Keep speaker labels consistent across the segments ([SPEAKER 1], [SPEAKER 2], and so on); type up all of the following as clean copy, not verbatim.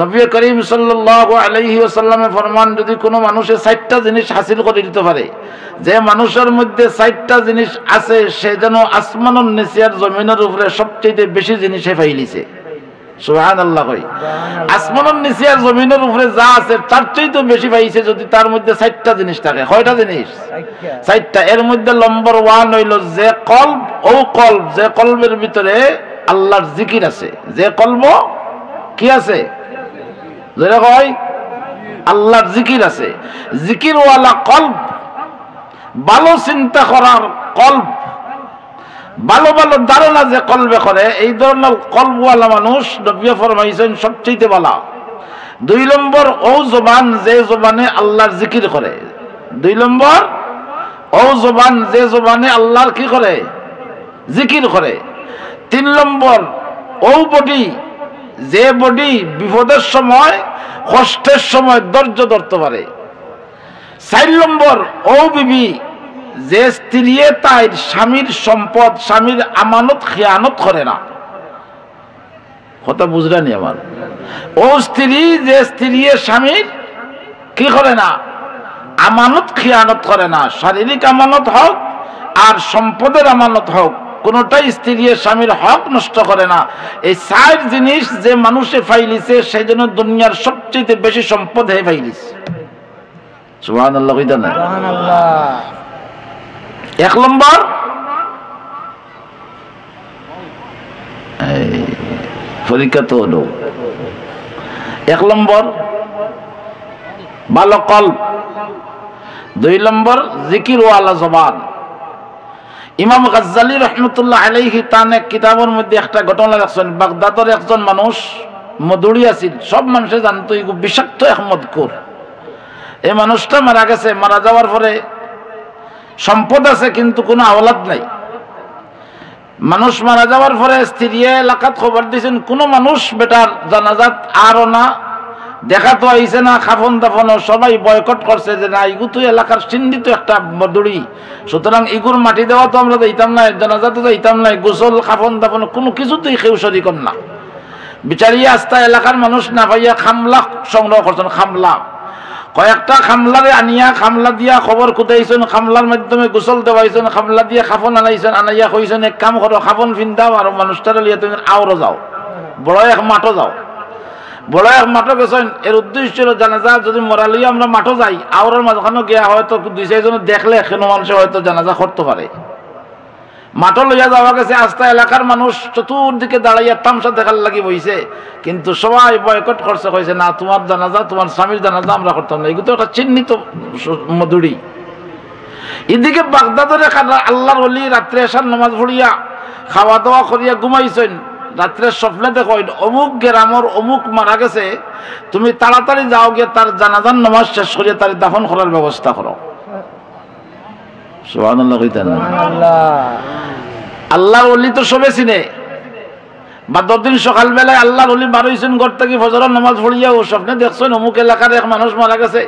[SPEAKER 1] নবী করিম সাল্লাল্লাহু আলাইহি ওয়াসাল্লামে ফরমান, যদি কোনো মানুষে 60টা জিনিস হাসিল করে দিতে পারে, যে মানুষের মধ্যে 60টা জিনিস আছে, সে যেন আসমানের নিচে আর জমিনের উপরে সবচেয়ে বেশি জিনিসে পাইলিছে। সুবহানাল্লাহ। কই আসমানের নিচে আর জমিনের উপরে যা আছে তার চেয়ে বেশি পাইছে যদি তার মধ্যে 60টা জিনিস থাকে। কয়টা জিনিস? 60টা। এর মধ্যে নম্বর 1 হইল যে কলব, ও কলব যে কলবের ভিতরে আল্লাহর জিকির আছে। যে কলব কি আছে? যেটা কয় আল্লাহর জিকির আছে। জিকিরওয়ালা কলব, ভালো চিন্তা করার কলব, ভালো ভালো ধারণা যে কলবে করে, এই ধরনের কলবওয়ালা মানুষ নবী ফরমাইছেন সবচেয়ে ভালো। 2 নম্বর, ও জবান যে জবানে আল্লাহর জিকির করে। 2 নম্বর, ও জবান যে জবানে আল্লাহর কি করে? জিকির করে। 3 নম্বর, ও বডি যে বডি বিপদের সময় কষ্টের সময় ধৈর্য ধরতে পারে। 4 নম্বর, ও বিবি যে স্ত্রী তাই স্বামীর সম্পদ, স্বামীর আমানত খেয়ানত করে না। কথা বুঝলেনি আমার? ও স্ত্রী যে স্ত্রী স্বামীর কি করে না? আমানত খেয়ানত করে না। শারীরিক আমানত হোক আর সম্পদের আমানত হোক, কোনটাই স্ত্রী স্বামীর হক নষ্ট করে না। এই 4 জিনিস যে মানুষে ফাইলিছে, সেই জন্য দুনিয়ার সবচেয়ে বেশি সম্পদ হে ফাইলিছে। সুবহানাল্লাহ। কইতা না? সুবহানাল্লাহ। 1 নম্বর, পরীক্ষা তো হলো। 1 নম্বর ভালো কলব। 2 নম্বর জিকির ওয়ালা জবান। ইমাম গাজ্জালি রহমতুল্লাহ আলাইহি তার এক কিতাবের মধ্যে একটা ঘটনা রাখছেন। বাগদাদের একজন মানুষ মধুরি আছিল, সব মানুষে জানতো এই বিষাক্ত এক মদখোর। এই মানুষটা মারা গেছে। মারা যাওয়ার পরে সম্পদ আছে কিন্তু কোনো আওলাদ নাই। মানুষ মারা যাওয়ার পরে স্ত্রী এলাকাত খবর দিয়েছেন, কোনো মানুষ বেটার জানাজাত আরও না, দেখা তো আইছে না, খাফন দাফনও সবাই বয়কট করছে যে না, ইগু তো এলাকার চিহ্নিত একটা মদুড়ি, সুতরাং ইগুর মাটি দেওয়া তো আমরা যাইতাম না, জানাজাতে যাইতাম না, গোসল খাফন দাফন কোনো কিছুতেই কেউ শরীক না। বিচারি আস্তা এলাকার মানুষ না পাইয়া খামলা সংগ্রহ করছেন। খামলা কয়েকটা খামলারে আনিয়া খামলা দিয়া খবর খুঁটাইছেন, খামলার মাধ্যমে গোসল দেওয়াইছেন, খামলা দিয়া খাফন আনাইছেন, আনাইয়া কইছেন এক কাম করো, খাফন ফিন্দাও আর মানুষটারে লিয়া তুমি আওরো যাও, বড় এক মাঠও যাও। বড় এক মাঠও গেছেন। এর উদ্দেশ্য ছিল জানাজা যদি মরা লইয়া আমরা মাঠও যাই, আওরের মাঝখানে গিয়া হয়তো 2-4 জন দেখলে এখনো মানুষে হয়তো জানাজা করতে পারে। মাঠও লইয়া যাওয়া গেছে। আস্তা এলাকার মানুষ চতুর্দিকে দাঁড়াইয়া তামসা দেখার লাগি বইছে, কিন্তু সবাই বয়কট করছে, কইছে না, তোমার জানাজা, তোমার স্বামীর জানাজা আমরা করতাম না। এগুলো তো একটা চিহ্নিত মধুরি। এদিকে বাগদাদের আল্লাহর ওলি রাত্রে এসার নামাজ পড়িয়া খাওয়া দাওয়া করিয়া ঘুমাইছেন। রাত্রে স্বপ্নে দেখো অমুক গ্রামের অমুক মারা গেছে, তুমি তাড়াতাড়ি যাও গিয়ে তার জানাজার নামাজ শেষ করিয়া তার দাফন করার ব্যবস্থা করো। সুবহানাল্লাহ। কইতা না? আল্লাহর ওলি তো সবে চিনে। বাদর দিন সকালবেলায় আল্লাহর ওলি বার হইছেন ঘর থেকে ফজরের নামাজ পড়িয়া, ও স্বপ্নে দেখছেন অমুক এলাকার এক মানুষ মারা গেছে।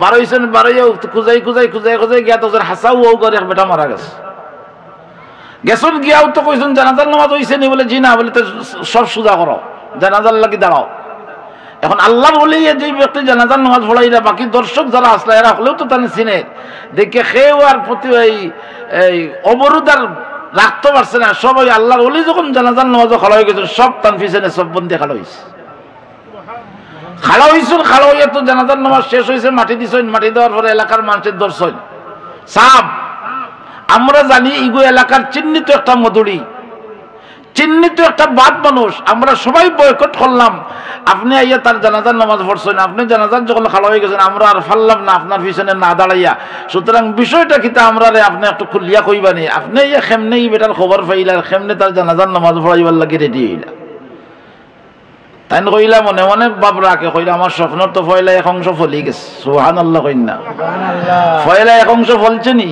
[SPEAKER 1] বার হইছেন, বার হইয়া খুঁজাই গিয়া তোর হাসাও ও ঘরে এক বেটা মারা গেছে। গেছন গিয়াও তো কইছেন জানাজার নামাজ হইছে নি? বলে জি না। বলে তো সব সুজা করো, জানাজার লাগি দাঁড়াও। এখন আল্লাহর ওলি যে ব্যক্তি জানাজার নামাজ পড়াইরা, বাকি দর্শক যারা আসলে এরা হলেও তো তাহলে চিনে, দেখে খেয়েও আর প্রতি এই অবরোধ আর রাখতে পারছে না। সবাই আল্লাহর ওলি যখন জানাজার নামাজ খাড়া হয়ে গেছে, সব তান পিছনে সব বন্ধে খাড়া হয়েছে। খাড়া হইয়া তো জানাজার নামাজ শেষ হয়েছে, মাটি দিছেন। মাটি দেওয়ার পরে এলাকার মানুষের দর্শন সাব, আমরা জানি ইগো এলাকার চিহ্নিত একটা মধুরি, চিহ্নিত একটা বাদ মানুষ, আমরা সবাই বয়কট করলাম। আপনি আইয়া তার জানাজার নামাজ পড়ছেন, আপনি জানাজার যখন খাড়া হয়ে গেছেন, আমরা আর ফাললাম না আপনার পিছনে না দাঁড়াইয়া। সুতরাং বিষয়টা কিন্তু আমরা আপনি একটু খুলিয়া কইবানি, আপনি ইয়া খেমনে বেটার খবর পাইলার, খেমনে তার জানাজার নামাজ পড়াইবার লাগে রেডি হইলা। তাই কইলা মনে মনে বাবরাকে কইলা, আমার স্বপ্নর তো ফয়লা এক অংশ ফলি গেছে। সুবহানাল্লাহ। কইন না ফয়লা এক অংশ ফলছে নি?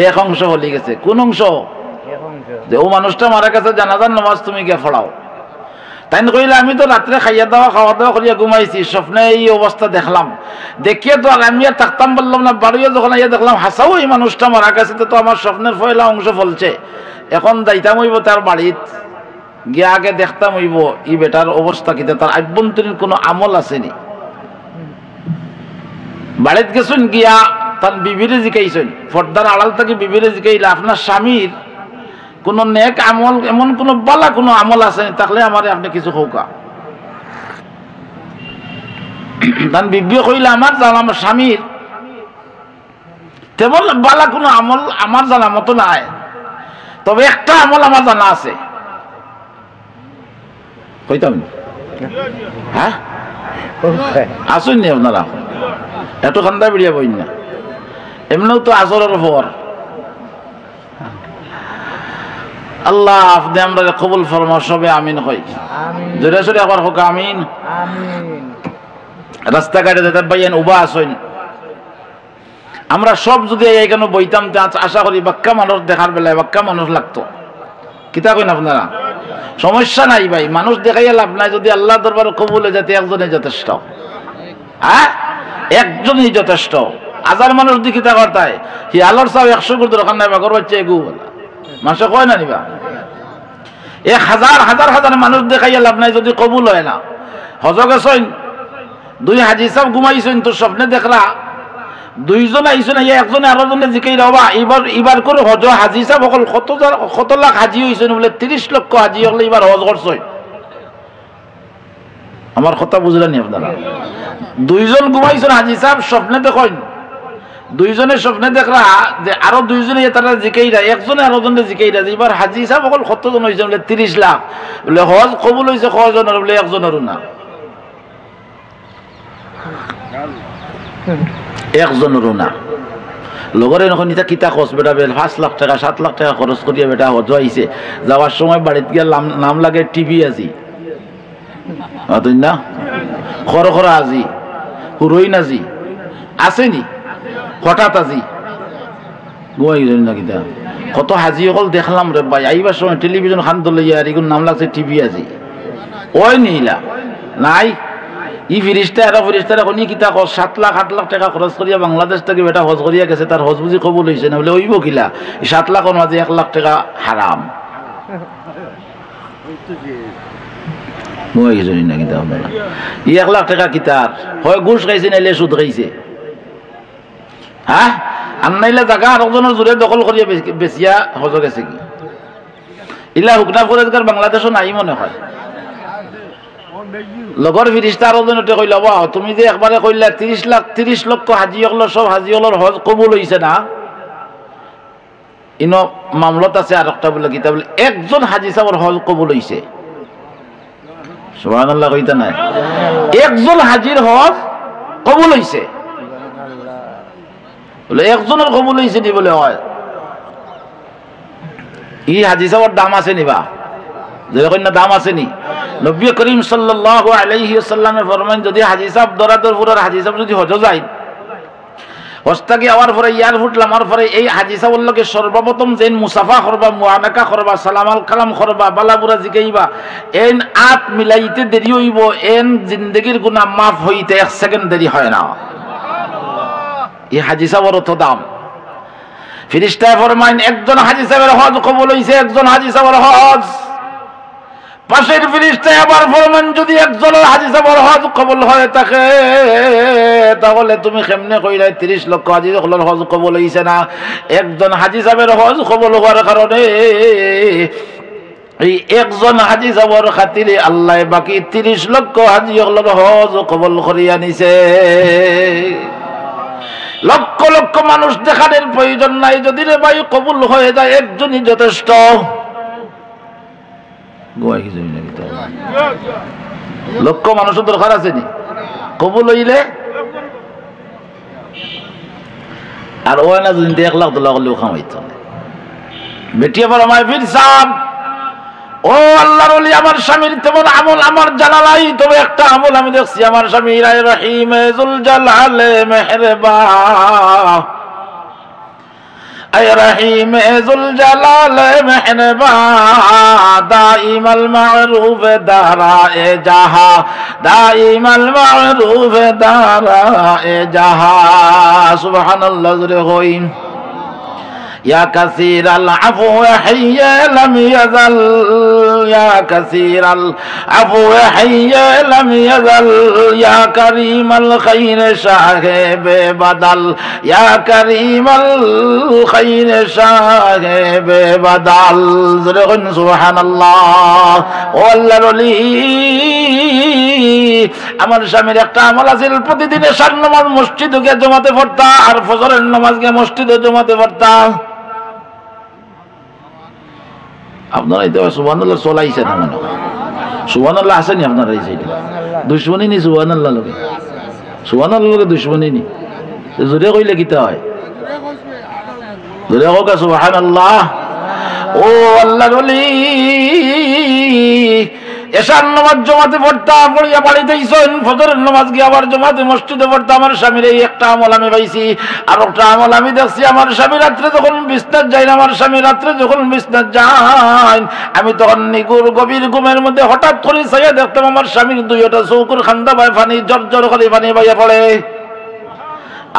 [SPEAKER 1] এক অংশ ফলি গেছে। কোন অংশ? যে ও মানুষটা মারা গেছে, জানাজার নামাজ তুমি গিয়ে পড়াও। তাই কইলে আমি তো রাত্রে খাওয়া দাওয়া করিয়া ঘুমাইছি, স্বপ্নে এই অবস্থা দেখলাম। দেখিয়ে তো আর আমি আর থাকতাম বললাম না, বাড়িও যখন আইয়া দেখলাম হাসাও এই মানুষটা মারা গেছে, তো আমার স্বপ্নের ফয়লা অংশ ফলছে। এখন যাইতাম হইব তার বাড়িত, গিয়ে আগে দেখতাম হইব ই বেটার অবস্থা কিতা, তার আভ্যন্তরীণ কোনো আমল আসেনি। বাড়িতে গেছেন গিয়া তার বিবিরে জিকাইছেন, পর্দার আড়াল থেকে বিবিরে জিকাইলে আপনার স্বামীর কোন নেক আমল, এমন কোন বালা কোন আমল আছে তাহলে আমারে আপনি কিছু হোকা। তার বিবি কইলে আমার জানা আমার স্বামীর তেমন বালা কোন আমল আমার জানা মতো নাই, তবে একটা আমল আমার জানা আছে। কইতাম হ্যাঁ আসুন নি আপনারা, এত খান্দা বেরিয়ে বই না, এমনিও তো আসরের পর। আল্লাহ আপনি আমরা কবুল ফরমা, সবে আমিন হই, জোরে জোরে আবার হোক আমিন। রাস্তাঘাটে যেতে পাইয়েন উবা আসেন, আমরা সব যদি এইখানে বইতাম আশা করি বাক্কা মানুষ দেখার বেলায় বাক্কা মানুষ লাগতো। কিতা কইন আপনারা? সমস্যা নাই ভাই, মানুষ দেখাইয়া লাভ নাই, যদি আল্লাহ দরবার কবুল হয়ে যেতে একজনই যথেষ্ট। হ্যাঁ, একজনই যথেষ্ট। হাজার মানুষ দি কিতা করতায় হি আলোর চাও 100 করে দরকার নাই, বাগর বাচ্চা এগু মানুষ কয় না নিবা। হাজার হাজার হাজার মানুষ দেখাইয়া লাভ নাই যদি কবুল হয় না। হজ গেছেন, 2 হাজি সাহেব ঘুমাইছেন, তো স্বপ্নে দেখলা 2 জন আইসেন, একজনে আরো জনে জিকাই রবা এবার করে হজ হাজি সাহেব অকল কত লাখ হাজি হয়েছেন বলে 30 লক্ষ হাজি হলে এবার হজ করছেন। আমার কথা বুঝলেন আপনারা? 2 জন ঘুমাইছেন হাজি সাহেব, স্বপ্নে দেখেন 2 জনের স্বপ্নে দেখলা যে আরো 2 জনে তারা জিকাইরা, একজনে আরো জনে জিকাইরা এবার হাজি সাহেব অকল কতজন হয়েছেন বলে 30 লাখ, বলে হজ কবুল হয়েছে কজনের বলে একজনেরও না, একজনেরও না। লগরে এখন এটা কিতা খরচ বেটা 5 লাখ টাকা 7 লাখ টাকা খরচ করিয়া বেটা হজ আইছে, যাওয়ার সময় বাড়িতে গিয়ে নাম লাগে টিভি আজি না খরখরা আজি হুরইন আজি আসেনি হঠাৎ আজি গোয়াই না কিতা কত হাজি অকল দেখলাম রে ভাই, আইবার সময় টেলিভিশন খান দলিয়া আর এগুলো নাম লাগছে টিভি আজি ওই নিলা নাই। ই ফিরিস্তা এরা ফিরিস্তারা কোনি কিতা 7 লাখ 8 লাখ টাকা খরচ করিয়া বাংলাদেশ থেকে বেটা হজ করিয়া গেছে, তার হজ বুঝি কবুল হয়েছে না বলে ওইব কিলা 7 লাখের মাঝে 1 লাখ টাকা হারাম। না কিতা আপনারা 1 লাখ টাকা কিতার হয় ঘুষ খাইছে নাইলে সুদ খাইছে। হ্যাঁ, আর নাইলে জায়গা আরেকজনের জোরে দখল করিয়া বেচিয়া হজ গেছে কি ইলা হুকনা ফরেজগার বাংলাদেশও নাই মনে হয়। লগর ফিরিস্তা আরো জন কইল তুমি যে একবারে কইলা 30 লক্ষ হাজি হল, সব হাজি হলর হজ কবুল হইছে না, ইনো মামলত আছে আর একটা বলে কিতা বলে একজন হাজি সাহেবের হজ কবুল হইছে। সুবহানাল্লাহ কইতা নাই, একজন হাজির হজ কবুল হইছে বলে একজনের কবুল হইছে নি বলে হয়। ই হাজি সাহেবের দাম আছে নিবা, যেরকম না দাম আছে নি। নবী করিম সাল্লাল্লাহু আলাইহি ওয়াসাল্লামে ফরমান যদি হাজি সাহেব দরাদরপুরের হাজি সাহেব যদি হজ যায়, হজটাকে আওয়ার পরে এয়ারপোর্ট নামার পরে এই হাজি সাহেবের লগে সর্বপ্রথম যেন মুসাফা করবা, মুআনাকা করবা, সালাম আল কালাম করবা, বালাপুরা জিগাইবা, এন আত মিলাইতে দেরি হইব, এন জিন্দগির গুনাহ মাফ হইতে 1 সেকেন্ড দেরি হয় না। এই হাজি সাহেবের অত দাম। ফেরেশতা ফরমান একজন হাজি সাহেবের হজ কবুল হইছে, একজন হাজি সাহেবের হজ। পাশের ফেরেশতা আবার ফরমান যদি একজনের হাজি সাহেবের হজ কবুল হয় থাকে তাহলে তুমি কেমনে কইলাই 30 লক্ষ হাজি হলর হজ কবুল হইছে না। একজন হাজি সাহেবের হজ কবুল হওয়ার কারণে এই একজন হাজি সাহেবের খাতিরে আল্লাহ বাকি 30 লক্ষ হাজি হলর হজ কবুল করিয়া নিছে। লক্ষ লক্ষ মানুষ দেখানোর প্রয়োজন নাই, যদি রে ভাই কবুল হয়ে যায় একজনই যথেষ্ট। লক্ষ মানুষের দরকার আছে নি কবুল হইলে? আর ও না যদি 1 লাখ $2 করলেও খামাইতো বেটিয়া বড় মায় ফির সাহেব, ও আল্লাহর ওলি আমার স্বামীর তেমন আমল আমার জানা নাই, তবে একটা আমল আমি দেখছি আমার স্বামী রহিম যুল জালালে মেহেরবান, আয় রহিম যুল জালালে মেহেরবান, দাইমাল মারুফ দারায়ে জাহা, দাইমাল মারুফ দারায়ে জাহা। সুবহানাল্লাহ জোরে হই। يا كثير العفو حي لم يزل يا كثير العفو حي لم يزل يا كريم الخير صاحب بدل يا كريم الخير صاحب بدل سبحان الله والله আমার স্বামীর একটা আমল আছে প্রতিদিনে সার নামাজ মসজিদে গিয়ে জমাতে পড়তা আর ফজরের নামাজ গিয়ে মসজিদে জমাতে পড়তা আপনারা এই তো সুবহানাল্লাহ চলাইছেন না মনে হয় সুবহানাল্লাহ আসেনি আপনারা এই সাইডে দুশমনী নি সুবহানাল্লাহ লগে সুবহানাল্লাহ লগে দুশমনী নি জোরে কইলে কিতা হয় জোরে হোক সুবহানাল্লাহ ও আল্লাহর ওলি এশার নামাজ জমাতে পড়তাম পড়িয়া বাড়িতে আইসেন ফজরের নামাজ গিয়ে আবার জমাতে মসজিদে পড়তাম আমার স্বামীর এই একটা আমল আমি পাইছি আর একটা আমল আমি দেখছি আমার স্বামী রাত্রে যখন বিছনাত যায় না আমার স্বামী রাত্রে যখন বিছনাত যায় আমি তখন নিগুর গভীর ঘুমের মধ্যে হঠাৎ করে চাইয়া দেখতাম আমার স্বামীর দুইটা চৌকুর খান্দা বাই পানি জর্জর করে পানি বাইয়া পড়ে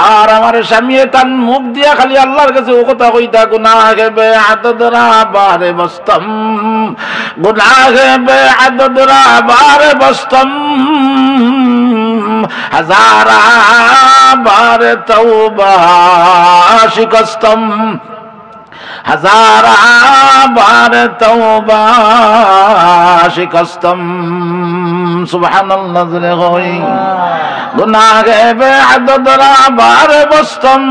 [SPEAKER 1] আর আমার স্বামী তার মুখ দিয়া খালি আল্লাহর কাছে ও কথা কইতা গুনাহ বে আদদরা বারে বস্তম গুনাহ বে আদদরা বারে বস্তম হাজারা বারে তওবা শিকস্তম হাজারা বারে তওবা শিকস্তম সুবহানাল্লাহ জলে কই গুনাহ বে আদদরা বারে বস্তম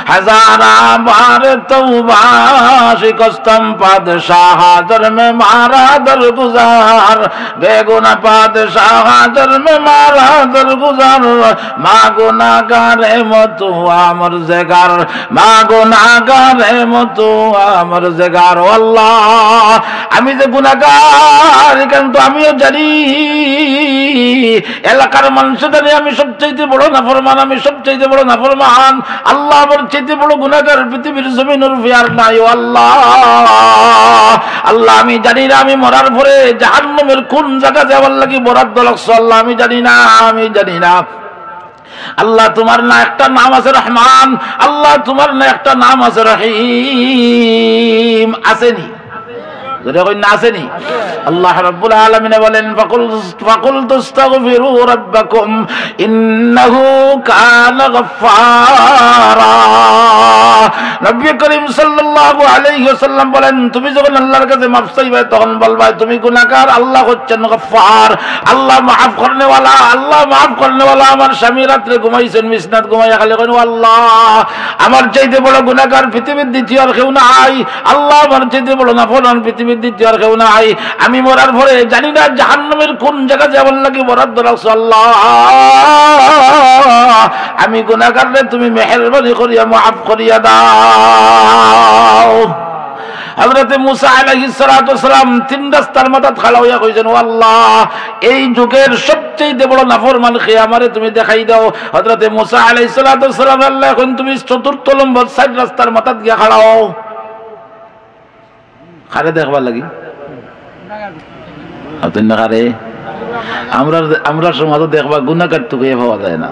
[SPEAKER 1] हजारा बार तौबा शिकस्तम पादशाह दर में मारा दर गुजार बेगुना पादशाह दर में मारा दर गुजार माँ गुनागारे मतो आमर जगार माँ गुनागारे मतो आमर जगार अल्लाह আমি যে গুনাহগার কিন্তু আমিও জানি এলাকার মানুষ জানে আমি সবচেয়ে বড় নাফরমান আমি সবচেয়ে বড় নাফরমান আল্লাহ আমার চেয়ে বড় গুনাহগার পৃথিবীর জমিনের উপরে আর নাই ও আল্লাহ আল্লাহ আমি জানি না আমি মরার পরে জাহান্নামের কোন জায়গা যাওয়ার লাগি বরাদ্দ লাগছে আল্লাহ আমি জানি না আল্লাহ তোমার না একটা নাম আছে রহমান আল্লাহ তোমার না একটা নাম আছে রহিম আসেনি আসেনি আল্লাহ রাব্বুল আলামিন বলেন ফাকুল তাস্তাগফিরু রাব্বাকুম ইন্নাহু কানা গাফফারা নবী করিম সাল্লাল্লাহু আলাইহি ওয়াসাল্লাম বলেন তুমি যখন আল্লাহর কাছে মাফ চাইবে তখন বলবা তুমি গুনাহগার আল্লাহ হচ্ছেন গফফার আল্লাহ মাফ করনে ওয়ালা আমার স্বামী রাতে ঘুমাইছেন বিছনাত ঘুমাইয়া খালি কইন আল্লাহ আমার চাইতে বড় গুনাহগার পৃথিবীর দ্বিতীয় আর কেউ নাই আল্লাহ আমার চাইতে বড় নাফরমান পৃথিবীর দ্বিতীয় আর কেউ নাই আমি মরার পরে জানি না জাহান্নামের কোন জায়গা যাবার লাগি বরাদ্দ রাখছো আল্লাহ আমি গুনাহগার রে তুমি মেহেরবানি করিয়া মাফ করিয়া দাও হযরত মুসা আলাইহিস সালাতু ওয়াসালাম তিন রাস্তার মাথা খাড়া হইয়া কইছেন ও আল্লাহ এই যুগের সবচেয়ে বড় নাফরমান কে আমারে তুমি দেখাই দাও হযরত মুসা আলাইহিস সালাতু ওয়াসালাম আল্লাহ এখন তুমি চতুর্থ নম্বর সাইড রাস্তার মাথা গিয়া খাড়া হও খারে দেখবার লাগি আপনি না খারে আমরা সমাজে দেখবা গুনাহগার তো কে পাওয়া যায় না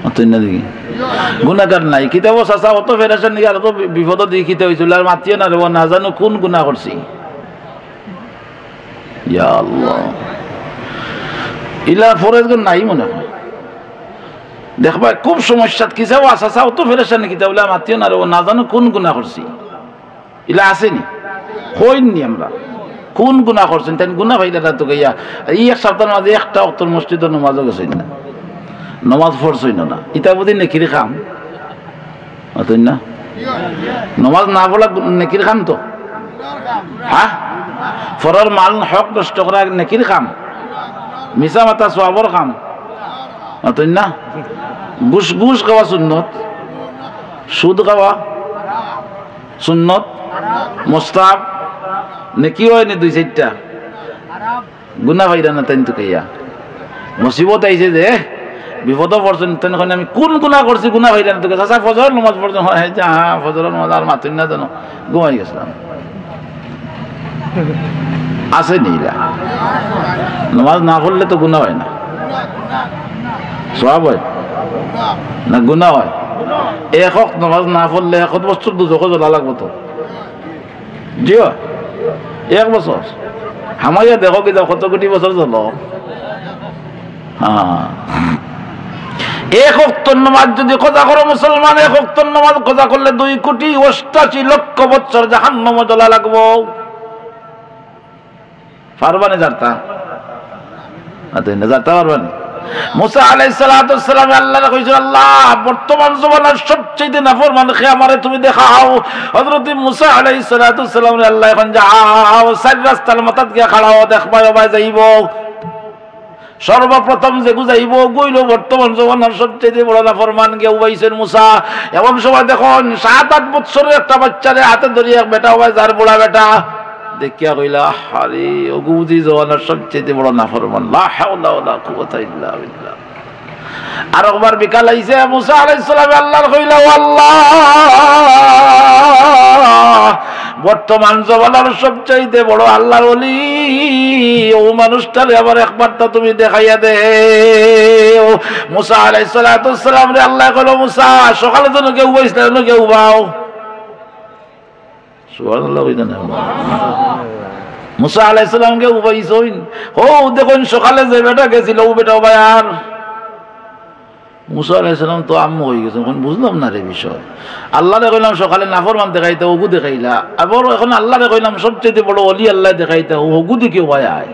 [SPEAKER 1] তুই না দেখি গুনাহগার নাই কিতাব চাচা অত ফেরাছেন নাকি আর তো বিপদ দেখিতে হয়েছিল আর মাতিয়ে না রে না জানো কোন গুনাহ করছি ইয়া আল্লাহ ইলা ফরজ নাই মনে হয় দেখবা খুব সমস্যা কিতাব চাচা অত ফেরাছেন নাকি কিতাব মাতিয়ে না রে না জানো কোন গুনাহ করছি ইলা আসেনি হইনি আমরা কোন গুনাহ করছেন তাই গুনাহ ভাইলা তো গিয়া এই এক সপ্তাহের মাঝে একটা ওয়াক্তের মসজিদে নামাজও গেছেন না নমাজ পড়ছই না ইটা বুঝি নেকির খাম অতই না নমাজ না পড়া নেকির খাম তো হ্যাঁ ফরর মাল হক নষ্ট করা নেকির খাম মিছা মাতা সওয়াবর খাম অতই না ঘুষ খাওয়া সুন্নত সুদ খাওয়া সুন্নত মুস্তাহাব নেকি হয় নি দুই চারটা গুনাহ ভাইরা না তাই তো কইয়া মুসিবত আইছে যে বিপদ পড়ছেন তখন আমি কোন গুনাহ করছি গুনাহ ভাইরা না তো চাচা ফজর নামাজ পড়ছেন হয় যা ফজরের নামাজ আর মাতুন না জানো ঘুমাই গেছিলাম আছে নিলা নামাজ না পড়লে তো গুনাহ হয় না সওয়াব হয় না গুনাহ হয় এক ওয়াক্ত নামাজ না পড়লে 1 বছর দুজকে জ্বলা লাগবো তো জিও 1 বছর হামাইয়া দেখো কি কত কোটি বছর জ্বলো হ্যাঁ 1 ওয়াক্ত নামাজ যদি কজা করো মুসলমান 1 ওয়াক্ত নামাজ কজা করলে 2,88,00,000 বছর জাহান্নামে জ্বলা লাগবো পারবানে যারতা যারতা পারবানে মুসা আলাইহিস সালাতু ওয়াস সালাম আল্লাহর কইছেন আল্লাহ বর্তমান জমানার সবচেয়ে নাফরমান কে আমারে তুমি দেখাও হযরত মুসা আলাইহিস সালাতু ওয়াস সালাম আল্লাহ এখন যাও সাইর রাস্তার মাথাত গিয়া খাড়াও দেখবা ওবাই যাইব সর্বপ্রথম যে গুজাইব গইল বর্তমান জমানার সবচেয়ে বড় নাফরমান কে উবাইছেন মুসা এমন সময় দেখুন 7-8 বছরের একটা বাচ্চারে হাতে ধরে এক বেটা ওবাই যার বড় বেটা দেখিয়া কইলা আরে ওগুজি জওয়ানার সবচেয়ে বড় নাফরমান লা হাওলা ওয়ালা কুওয়াতা ইল্লা বিল্লাহ আর একবার বিকাল আইছে মুসা আলাইহিস সালাম আল্লাহর কইলা আল্লাহ বর্তমান জওয়ানার সবচেয়ে বড় আল্লাহর ওলি ও মানুষটারে আবার একবারটা তুমি দেখাইয়া দে মুসা আলাইহিস সালাতু ওয়াস সালাম রে আল্লাহ কইলো মুসা সকালে তো কেউ বইছ না কেউ বাও সুবহানাল্লাহ কইতেন মুসা আলাইহিস সালামকে উবাইছইন ও দেখুন সকালে যে বেটা গেছিল ও বেটা ভাই আর মুসা আলাইহিস সালাম তো আম্মু হয়ে গেছে এখন বুঝলাম না রে বিষয় আল্লাহরে কইলাম সকালে নাফরমান দেখাইতে ওগু দেখাইলা আবার এখন আল্লাহরে কইলাম সবচেয়ে বড় ওলি আল্লাহ দেখাইতে ওগু দেখে ভাই আয়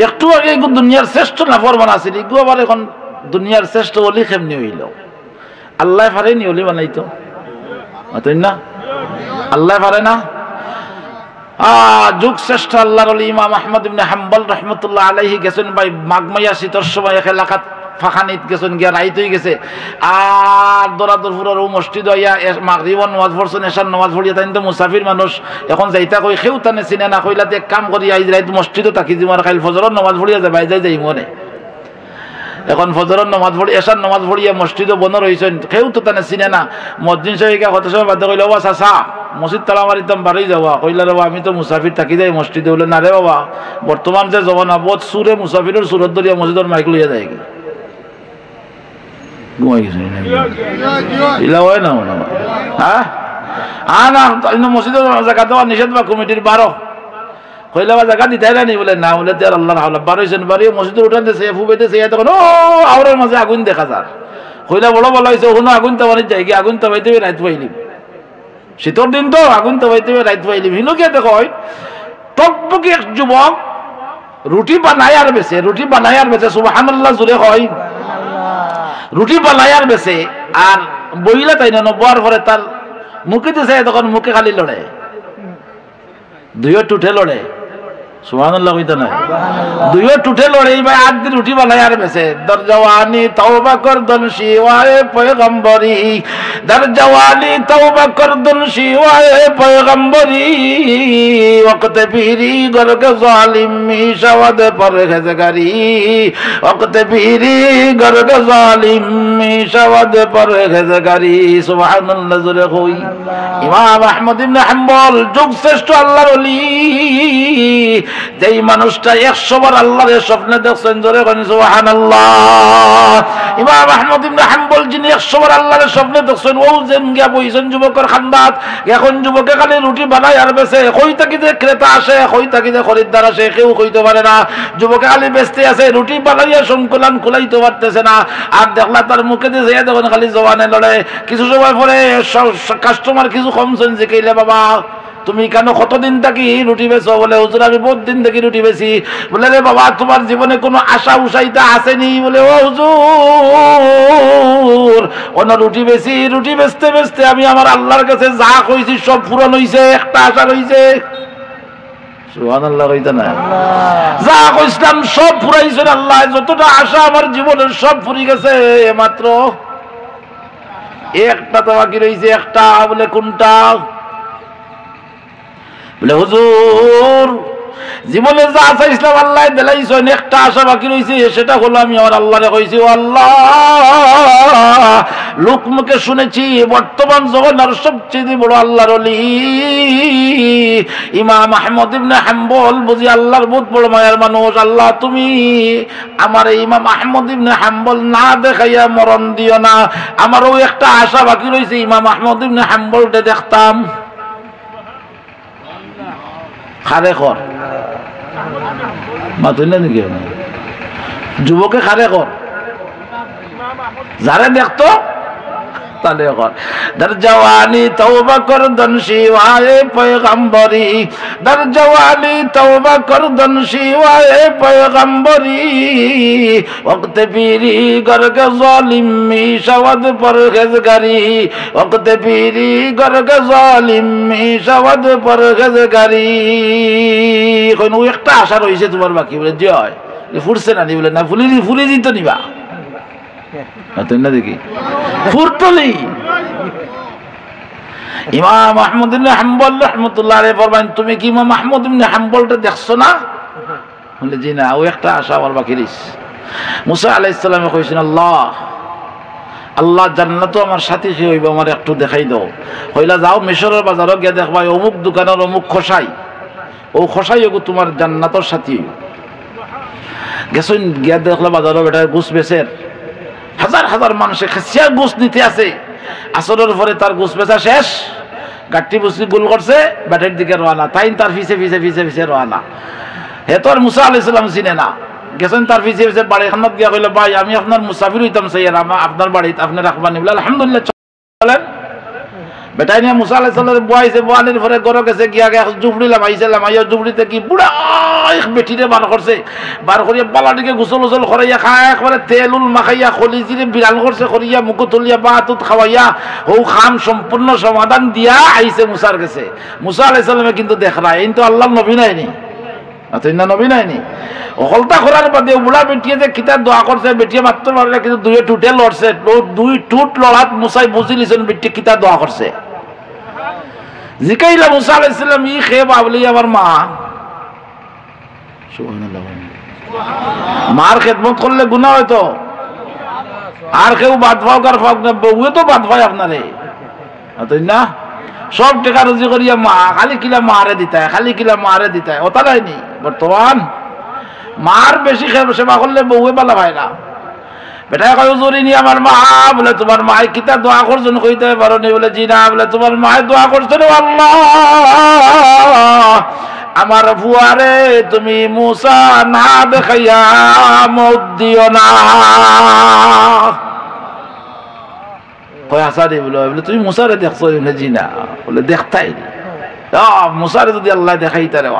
[SPEAKER 1] একটু আগে দুনিয়ার শ্রেষ্ঠ নাফরমান আছিল ইগু আবার এখন দুনিয়ার শ্রেষ্ঠ ওলি কেমনি হইল আল্লাহ পারেনি ওলি বানাইতো তাই না আল্লাহ পারে না যুগ শ্রেষ্ঠ আল্লাহর ওলি ইমাম আহমদ ইবনে হাম্বল রাহমাতুল্লাহ আলাইহি গেছেন ভাই মাগমাইয়া শীতর সময় এক এলাকাত ফাখানিত গেছেন গিয়া রাইত হয়ে গেছে আর দরাদরপুরের ও মসজিদ হইয়া মাগরিবন নামাজ পড়ছেন এশার নামাজ পড়িয়া তাই তো মুসাফির মানুষ এখন যাইতা কই খেউ তানে চিনে না কইলাতে এক কাম করি আইজ রাইত মসজিদও তাকি দিমার খাইল ফজরের নামাজ পড়িয়া যাই যাই মনে এখন ফজরের নামাজ পড়ি এশার নামাজ পড়িয়া মসজিদও বন্ধ রইছেন কেউ তো তানে চিনে না মসজিদ সাহেবকে কত সময় বাধ্য কইল বাবা চাচা মসজিদ তালা মারিতাম বাড়ি যাওয়া কইলা রে বাবা আমি তো মুসাফির থাকি যাই মসজিদে বলে না রে বাবা বর্তমান যে জমানা বহুত সুরে মুসাফিরের সুরত ধরিয়া মসজিদের মাইক লইয়া যায় কি ঘুমাই গেছে ইলা হয় না হ্যাঁ না মসজিদের জায়গা দেওয়া নিষেধ বা কমিটির 12 কইলা বা জায়গা দিতে না বলে না বলে তো আল্লাহর হাওলা 12 জন বাড়ি মসজিদে উঠানতেছে ফুবেতেছে তখন ও আওরের মাঝে আগুন দেখা যায় কইলা বড় বলা হয়েছে ওখানে আগুন তো বাড়ি যাই কি আগুন তো বাইতে রাত পাইলিম শীতর দিন তো আগুন তো বাইতে রাত পাইলিম হিনুকে দেখো টকবকি এক যুবক রুটি বানায় আর বেছে সুবহানাল্লাহ জুড়ে হয় রুটি বানায় আর বেছে আর বইলা তাই না নব্বর পরে তার মুখে দিছে তখন মুখে খালি লড়ে দুইও টুটে লড়ে সুবহানাল্লাহ কইতে না দুইও টুটে লড়ে ভাই আট দিন রুটি বানায় আর বেছে দরজওয়ানি তওবা করদন শিওয়ায়ে পয়গম্বরি দরজওয়ানি তওবা করদন শিওয়ায়ে পয়গম্বরি ওয়াক্ত পীরি গরগ জালিম মিশাওয়াদ পরহেজগারি ওয়াক্ত পীরি গরগ জালিম মিশাওয়াদ পরহেজগারি সুবহানাল্লাহ জোরে কই ইমাম আহমদ ইবনে হাম্বল যুগ শ্রেষ্ঠ আল্লাহর ওলি যেই মানুষটা 100 বার আল্লাহর স্বপ্নে দেখছেন জোরে কোন সুবহানাল্লাহ ইমাম আহমদ ইবনে হাম্বল যিনি 100 বার আল্লাহর স্বপ্নে দেখছেন ও যেন গিয়া বইছেন যুবকের খান্দাত এখন যুবকে খালি রুটি বানায় আর বেচে কই থাকি যে ক্রেতা আসে কই থাকি যে খরিদ্দার আসে কেউ কইতে পারে না যুবকে খালি বেচতে আছে রুটি বানাইয়া সংকুলান খুলাইতে পারতেছে না আর দেখলা তার মুখে দিয়ে যায় তখন খালি জওয়ানে লড়ে কিছু সময় পরে কাস্টমার কিছু কমছেন যে কইলে বাবা তুমি কেন কতদিন থাকি রুটি বেচো বলে হুজুর আমি বহুত দিন থেকে রুটি বেচি বলে রে বাবা তোমার জীবনে কোনো আশা উসাইতা আসেনি বলে ও হুজুর অন্য রুটি বেচতে বেচতে আমি আমার আল্লাহর কাছে যা কইছি সব পূরণ হইছে একটা আশা রইছে সুবহানাল্লাহ কইতা না যা কইছিলাম সব পুরাইছেন আল্লাহ যতটা আশা আমার জীবনের সব ফুরি গেছে মাত্র একটা তো বাকি রইছে একটা বলে কোনটা বলে হুজুর জীবনে যা চাইছিলাম আল্লাহ দিলাইছো, একটা আশা বাকি রয়েছে, সেটা হলো আমি আমার আল্লাহরে কইছি, ও আল্লাহ, লোকমুখে শুনেছি বর্তমান জগতের সবচেয়ে বড় আল্লাহর ওলি ইমাম আহমদ ইবনে হাম্বল বুঝি আল্লাহর বহুত বড় মায়ার মানুষ। আল্লাহ তুমি আমার ইমাম আহমদ ইবনে হাম্বল না দেখাইয়া মরণ দিও না। আমারও একটা আশা বাকি রয়েছে, ইমাম আহমদ ইবনে হাম্বলকে দেখতাম। খারে কর মাতুই না নাকি যুবকে খারে কর, যারে দেখতো তাহলে কর। দর জওয়ানি তওবা করদন শিওয়ায়ে পয়গম্বরি, দর জওয়ানি তওবা করদন শিওয়ায়ে পয়গম্বরি, ওয়াক্ত পীরি গরকে জালিম মিশাওয়াদ পরহেজগারি, ওয়াক্ত পীরি গরকে জালিম মিশাওয়াদ পরহেজগারি। কোন একটা আশা রইছে তোমার বাকি বলে জয় ফুরছে না নি বলে না, ফুলি দিত নিবা না দেখি ফুরতলি। ইমাম আহমদ ইবনে হাম্বল রাহমাতুল্লাহ আলাইহি ফরমান, তুমি কি ইমাম আহমদ ইবনে হাম্বলটা দেখছো না? বলে জি না, ও একটা আশা আমার বাকি রইছে। মুসা আলাইহিস সালামে কইছেন, আল্লাহ জান্নাতও আমার সাথী হইব, আমার একটু দেখাই দাও। কইলা যাও মিশরের বাজারও গিয়া দেখবা অমুক দোকানের অমুক খসাই, ও খসাই ওগো তোমার জান্নাতের সাথী। গেছেন গিয়া দেখলা বাজারও বেটা গোস বেচের, হাজার হাজার মানুষে খেসিয়া গোস নিতে আছে। আসরের পরে তার গোস বেচা শেষ, গাঠটি বুসি গোল করছে, ব্যাটের দিকে রওনা। তাই তার পিছে পিছে পিছে পিছে রওনা। হে তো আর মুসা আলাইহিস সালাম চিনে না। গেছেন তার পিছে পিছে বাড়ি খানাত গিয়া কইল, ভাই আমি আপনার মুসাফির হইতাম চাইয়ার, আপনার বাড়িতে আপনি রাখবানি বলে আলহামদুলিল্লাহ চলেন। বেটাই নিয়ে মুসা আলাইহিস সালাম বয়াইছে, বয়ানির পরে ঘরে গেছে, গিয়া জুবড়িলাম আইছিলাম, আইয়া জুবড়িতে কি বুড়া বেটিরে বার করছে, বার করিয়া বালাটিকে গোসল গোসল করাইয়া খায়, একবারে তেলুল মাখাইয়া খলিজিরে বিড়াল করছে, করিয়া মুখ তুলিয়া বাতুত খাওয়াইয়া ও খাম সম্পূর্ণ সমাধান দিয়া আইছে মুসার কাছে। মুসা আলাইহিস সালামে কিন্তু দেখরা এই তো আল্লাহর নবী নাইনি, না নবী নাইনি। হলতা করার বাদে বুড়া বেটিয়ে যে কিতা দোয়া করছে, বেটিয়ে মাত্র মারলে কিন্তু দুই টুটে লড়ছে, দুই টুট লড়াত মুসাই বুঝি লিছেন বেটি কিতা দোয়া করছে। জিকাইলা মুসা আলাইহিস সালাম, ই খে বাবলি আমার মা। মার খেদমত করলে গুনাহ হয়তো, আর কেউ বাদ পাও কার পাও না, বউয়ে তো বাদ পায় আপনারে না। সব টেকা রুজি করিয়া মা খালি কিলা মারে দিতায়, খালি কিলা মারে দিতায়, ওটা নাইনি। বর্তমান মার বেশি সেবা করলে বউয়ে বালা ভাই না। বেটায় কয় জোরি নি আমার মা, বলে তোমার মায় কিতা দোয়া করছেন কইতে পারো নি? বলে জি না। বলে তোমার মায় দোয়া করছেন, আল্লাহ আমার ফুয়ারে তুমি মুসা না দেখাইয়া মত দিও না। কয় আসা রে? বলে তুমি মুসারে দেখছো? বলে জি না। বলে দেখতাই মুসারে যদি আল্লাহ দেখাইতা রে।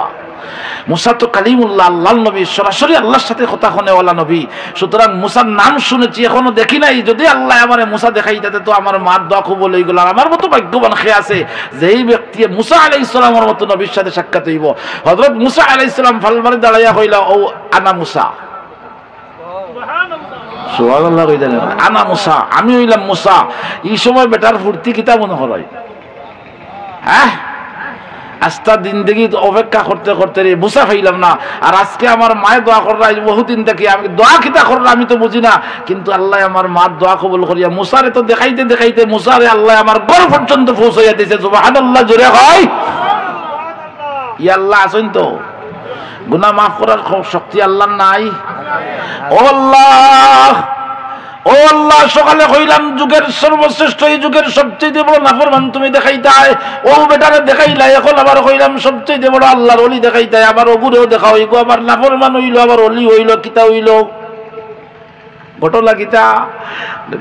[SPEAKER 1] মুসা তো কালিমুল্লাহ, আল্লাহর নবী, সরাসরি আল্লাহর সাথে কথা শোনেওয়ালা নবী। সুতরাং মুসার নাম শুনেছি, এখনো দেখি নাই। যদি আল্লাহ আমার মুসা দেখাইতে তো আমার মার দোয়া কবুল হয়ে গেল। আমার মতো ভাগ্যবান খেয়ে আছে যেই ব্যক্তি মুসা আলাইহিস সালামের মতো নবীর সাথে সাক্ষাৎ হইব। হযরত মুসা আলাইহিস সালাম ফালমারে দাঁড়াইয়া কইলা, ও আনা মুসা। সুবহানাল্লাহ কইলেন, আনা মুসা, আমি হইলাম মুসা। এই সময় বেটার ফুর্তি কিতা মনে হয়? হ্যাঁ, আস্তা দিন দেখি অপেক্ষা করতে করতে রে মুসা পাইলাম না। আর আজকে আমার মায়ের দোয়া কররা বহুদিন দেখি, আমি দোয়া কিতা কররা আমি তো বুঝি না, কিন্তু আল্লাহ আমার মার দোয়া কবুল করিয়া মুসারে তো দেখাইতে দেখাইতে মুসারে আল্লাহ আমার ঘর পর্যন্ত পৌঁছাইয়া দিয়েছে। সুবহানাল্লাহ জোরে হয়। ই আল্লাহ আছেন তো, গুনাহ মাফ করার শক্তি আল্লাহর নাই? ও আল্লাহ, ও আল্লাহ, সকালে কইলাম যুগের সর্বশ্রেষ্ঠ, এই যুগের সবচেয়ে বড় নাফরমান তুমি দেখাইতাই, ও বেটারে দেখাইলা। এখন আবার কইলাম সবচেয়ে বড় আল্লাহর ওলি দেখাইতাই, আবার ওগুরেও দেখা হইব, আবার নাফরমান হইল, আবার ওলি হইল, কিতা হইল? ঘটনা কিতা?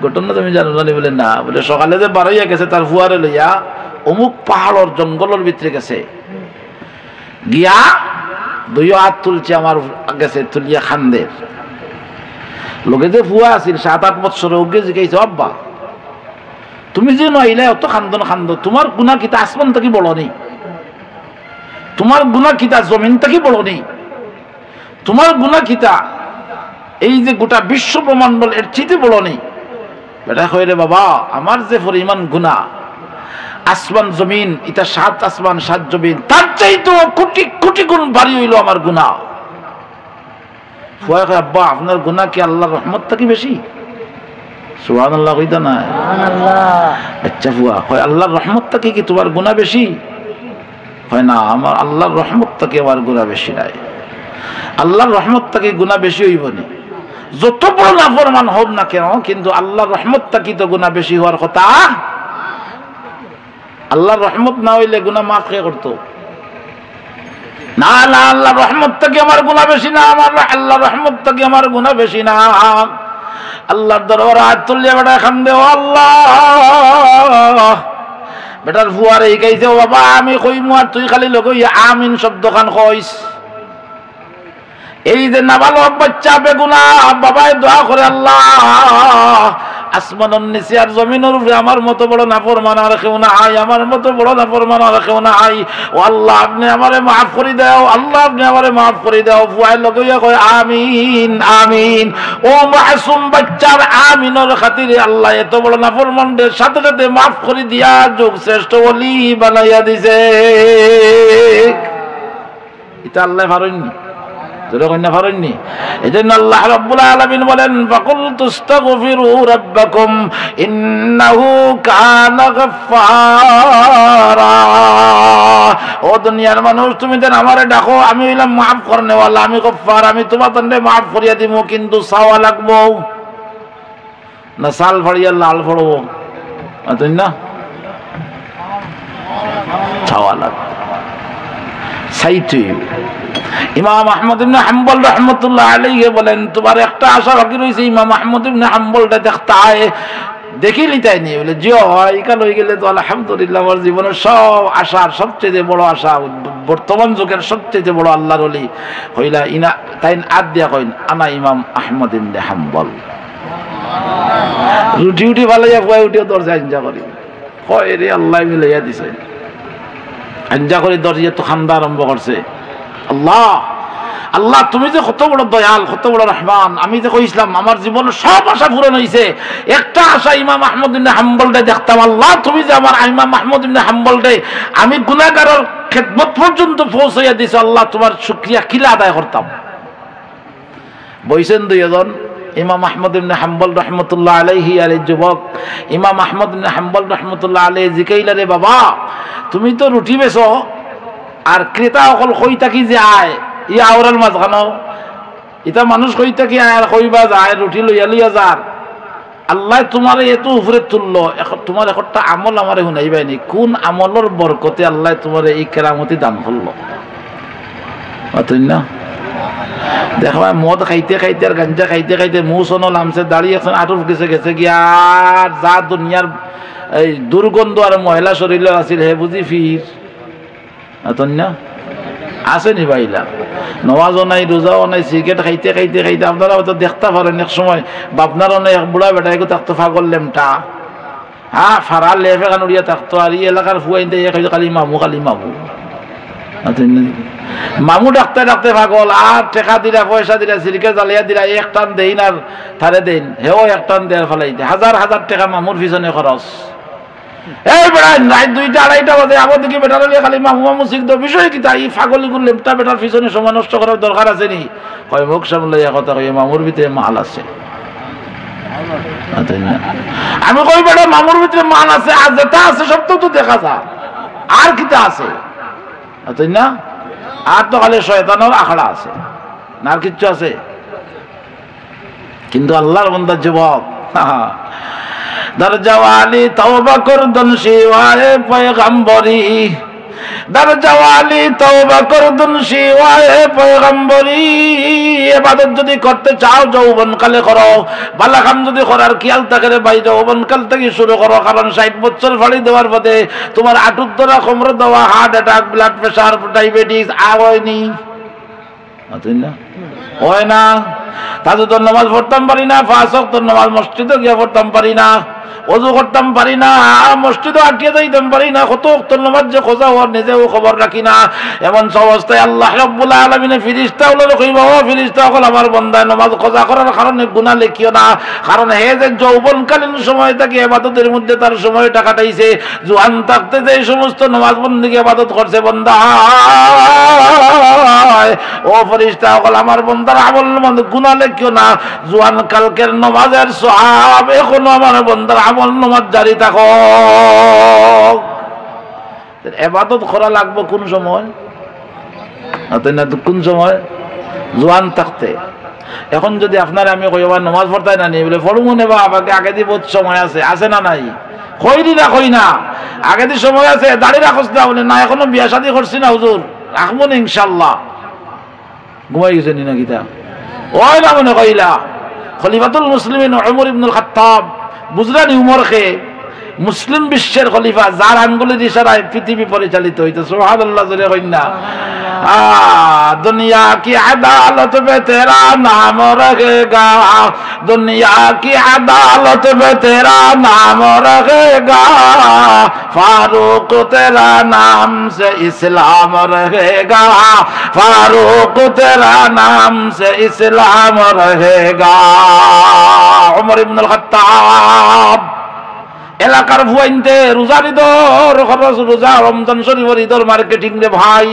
[SPEAKER 1] ঘটনা তুমি জানো জানি? বলে না। বলে সকালে যে বার হইয়া গেছে তার ফুয়ারে লইয়া অমুক পাহাড়ের জঙ্গলের ভিতরে গেছে, গিয়া দুই হাত তুলছে আমার গেছে, তুলিয়া খান্দের লোকে যে ফুয়া আছিল 7-8 বছর, ওকে জিজ্ঞাসা, আব্বা তুমি যে নইলে অত খান্দন খান্দ, তোমার গুনাহ কিতা আসমান থেকে বড় নেই? তোমার গুনাহ কিতা জমিন থেকে বড় নেই? তোমার গুনাহ কিতা এই যে গোটা বিশ্ব ব্রহ্মাণ্ড এর চেয়ে বড় নেই? বেটা কয়, রে বাবা, আমার যে পরিমাণ গুনাহ, আসমান জমিন, এটা 7 আসমান 7 জমিন, তার চাইতেও কোটি কোটি কোটি গুণ ভারী হইল আমার গুনাহ। ফুয়া কয় আব্বা আপনার গুনাহ কি আল্লাহর রহমত থেকে বেশি? সুবহানাল্লাহ কইতা না? সুবহানাল্লাহ। আচ্ছা ফুয়া কয় আল্লাহর রহমত থেকে কি তোমার গুনাহ বেশি? হয় না, আমার আল্লাহর রহমত থেকে আমার গুনাহ বেশি নাই। আল্লাহর রহমত থেকে গুনাহ বেশি হইব না, যত বড় নাফরমান হোক না কেন, কিন্তু আল্লাহর রহমত থেকে তো গুনাহ বেশি হওয়ার কথা। আল্লাহর রহমত না হইলে গুনাহ মাফ কে করতো? না না, আল্লাহর রহমত থেকে আমার গুনাহ বেশি না, আমার আল্লাহর রহমত থেকে আমার গুনাহ বেশি না। আল্লাহর দরবারে হাত তুলিয়া বেটা খান দে, আল্লাহ বেটার ফুয়ারে শিখাইছে, বাবা আমি কইমু আর তুই খালি লগে আমিন শব্দ খান কইস। এই যে নাবালক বাচ্চা বেগুনা বাবাই দোয়া করে, আল্লাহ আসমানের নিচে আর জমিনের উপরে আমার মতো বড় নাফরমান আর কেউ না আই, আমার মতো বড় নাফরমান আর কেউ না আই। ও আল্লাহ আপনি আমারে মাফ করে দাও, আল্লাহ আপনি আমারে মাফ করে দাও। ফুয়াই লগাইয়া কয় আমিন আমিন। ও মাসুম বাচ্চার আমিনের খাতিরে আল্লাহ এত বড় নাফরমানদের সাথে সাথে মাফ করে দিয়া যুগ শ্রেষ্ঠ ওলি বানাইয়া দিছে। এটা আল্লাহ পারেননি, ফারেননি। এজন্য আল্লাহ রাব্বুল আলামিন বলেন ফাকুলতু আস্তাগফিরু রাব্বাকুম ইন্নাহু কানা গাফফারা। ও দুনিয়ার মানুষ তুমি দেন আমারে ডাকো, আমি হইলাম মাফ করনেওয়ালা, আমি গফফার, আমি তোমাদের মাফ করিয়া দিব, কিন্তু চাওয়া লাগবো না চাল ফাড়িয়া লাল ফড়বো না, চাওয়া লাগবে। ইমাম আহমদ ইবনে হাম্বল রাহমাতুল্লাহ আলাইহি বলেন তোমার একটা আশা বাকি রইছে। ইমাম আহমদ ইবনে হাম্বলটা দেখতায় দেখিলি তাই নি বলে যে হয় কাল হয়ে গেলে তো আলহামদুলিল্লাহ আমার জীবনের সব আশার সবচেয়ে বড় আশা, বর্তমান যুগের সবচেয়ে বড় আল্লাহর ওলি হইলা ইনা তাই আদ দিয়া কইন আনা ইমাম আহমদ ইবনে হাম্বল। রুটি উঠি ভালাইয়া কয় উঠিও দরজা আঞ্জা করি কয় রে আল্লাহ মিলাইয়া দিছে, আঞ্জা করে দরজা তো খান্দা আরম্ভ করছে। আল্লাহ আল্লাহ তুমি যে কত বড় দয়াল, কত বড় রহমান, আমি যে কইছিলাম আমার জীবনের সব আশা পূরণ হয়েছে, একটা আশা ইমাম আহমদ ইবনে হাম্বলটা দেখতাম। আল্লাহ তুমি যে আমার ইমাম আহমদ ইবনে হাম্বলটাই আমি গুনাহগারের খেদমত পর্যন্ত পৌঁছাইয়া দিছো, আল্লাহ তোমার শুকরিয়া কিলা আদায় করতাম। বইছেন দুইজন ইমাম আহমদ ইবনে হাম্বল রহমতুল্লাহ আলাইহি আর যুবক ইমাম আহমদ ইবনে হাম্বল রহমতুল্লাহ আলাইহি জিকাইলা রে বাবা তুমি তো রুটি বেচো আর ক্রেতা অকল কই থাকি যে আয় ই আওরাল মাঝখানো এটা মানুষ কই থাকি আয় আর কইবা যায় রুটি লইয়া লইয়া যার। আল্লাহ তোমার এত উপরে তুললো, এখন তোমার একটা আমল আমার শুনাইবাইনি, কোন আমলের বরকতে আল্লাহ তোমার এই কেরামতি দান করলো না। দেখবা মদ খাইতে খাইতে আর গাঞ্জা খাইতে খাইতে মুসনো নামছে, দাঁড়িয়ে এখন আটুর গেছে গেছে গিয়া আর যা দুনিয়ার এই দুর্গন্ধ আর মহিলা শরীরে আছিল হে বুঝি ফির না আসেনি বাইলা, নওয়াজও নাই রোজাও নাই, সিগারেট খাইতে খাইতে খাইতে আপনারা হয়তো দেখতে পারেন এক সময় বাপনারও নাই এক বুড়া বেটা এগো থাকতো ফাগল লেমটা, হ্যাঁ ফারার লেফে কান উড়িয়া থাকতো, আর এই এলাকার ফুয়াইতে খালি মামু খালি মামু মামু ডাক্তার ডাক্তার পাগল, আর টেকা দিলা পয়সা দিলা সিরিকে জ্বালিয়া দিলা এক টান দেই না থারে দেন হেও এক টান দেওয়ার ফেলাইতে হাজার হাজার টাকা মামুর পিছনে খরচ। এই বেড়া রাত 2টা 2:30 বাজে আবার দেখি বেটার খালি মামু মামু শিখত বিষয় কি তাই ফাগলি গুলো লেমটা বেটার পিছনে সময় নষ্ট করার দরকার আছে নি? কয় মুখ সামনে কথা কই মামুর ভিতরে মাল আছে। আমি কই বেটা মামুর ভিতরে মাল আছে, আর যেটা আছে সব তো দেখা যায়, আর কিটা আছে না? আর তো খালি শয়তানের আখড়া আছে না, আর কিচ্ছু আছে? কিন্তু আল্লাহর বান্দা যুবক দরজাওয়ালি তওবা করদন শিওয়ায়ে পয়গম্বরি, দরজাওয়ালি তওবা করদন শিওয়ায়ে পয়গম্বরি। ইবাদত যদি করতে চাও যৌবন কালে করো, ভালো কাম যদি করার খেয়াল থাকে রে ভাই যৌবন কাল থেকে শুরু করো, কারণ 60 বছর ফাড়ি দেওয়ার পথে তোমার আঁটুর দ্বারা কোমর দেওয়া heart attack blood pressure diabetes আর হয়নি হয় না। তাহলে তো নামাজ পড়তাম পারি না, 5 ওয়াক্ত নামাজ মসজিদে গিয়ে পড়তাম পারি না, ওযু করতাম পারি না, মসজিদে আটকে যাইতাম পারি না, কত ওয়াক্ত নামাজ যে খোঁজা হওয়ার নিজেও খবর রাখি না। এমন অবস্থায় আল্লাহ রাব্বুল আলামিনের ফেরেশতা হলো কইব, ও ফেরেশতা হল আমার বান্দা নামাজ খোঁজা করার কারণে গুনাহ লিখিও না, কারণ হে যে যৌবনকালীন সময় থেকে ইবাদতের মধ্যে তার সময়টা কাটাইছে, জোয়ান থাকতে যে সমস্ত নামাজ বন্দেগী ইবাদত করছে বান্দা, ও ফেরেশতা হল আমার বান্দার আমল নামাজ গুনাহ লিখিও না, জোয়ান কালকের নামাজের সওয়াব এখনো আমার বান্দার আমল নামাজ জারি থাকো। ইবাদত করা লাগবে কোন সময়? কোন সময়? জোয়ান থাকতে। এখন যদি আপনার আমি কইবা নামাজ পড়তাই না বলে পড়বো নেবা, আমাকে আগে দিয়ে বহুত সময় আছে, আছে না নাই? কইলি না কই না আগে দিয়ে সময় আছে, দাড়ি রাখস না বলে না এখনো বিয়া শাদী করছি না হুজুর, রাখবো না ইনশাল্লাহ। ঘুমাই গেছে নি না গীতা? ওই না মনে কইলা খলিফাতুল মুসলিমিন উমর ইবনুল খাত্তাব, বুঝলেন উমরকে মুসলিম বিশ্বের খলিফা, যার আঙ্গুলের ইশারায় পৃথিবী পরিচালিত হইতো। সুবহানাল্লাহ জোরে কইন না। दुनिया की अदालत में तेरा नाम रहेगा, दुनिया की अदालत में तेरा नाम रहेगा, फारूक तेरा नाम से इस्लाम रहेगा, फारूक तेरा नाम से इस्लाम रहेगा। उमर इब्नुल खत्ताब এলাকার ভুয়াইনতে রোজার ঈদর খরচ, রোজা রমজান শরীফের ঈদর মার্কেটিং রে ভাই,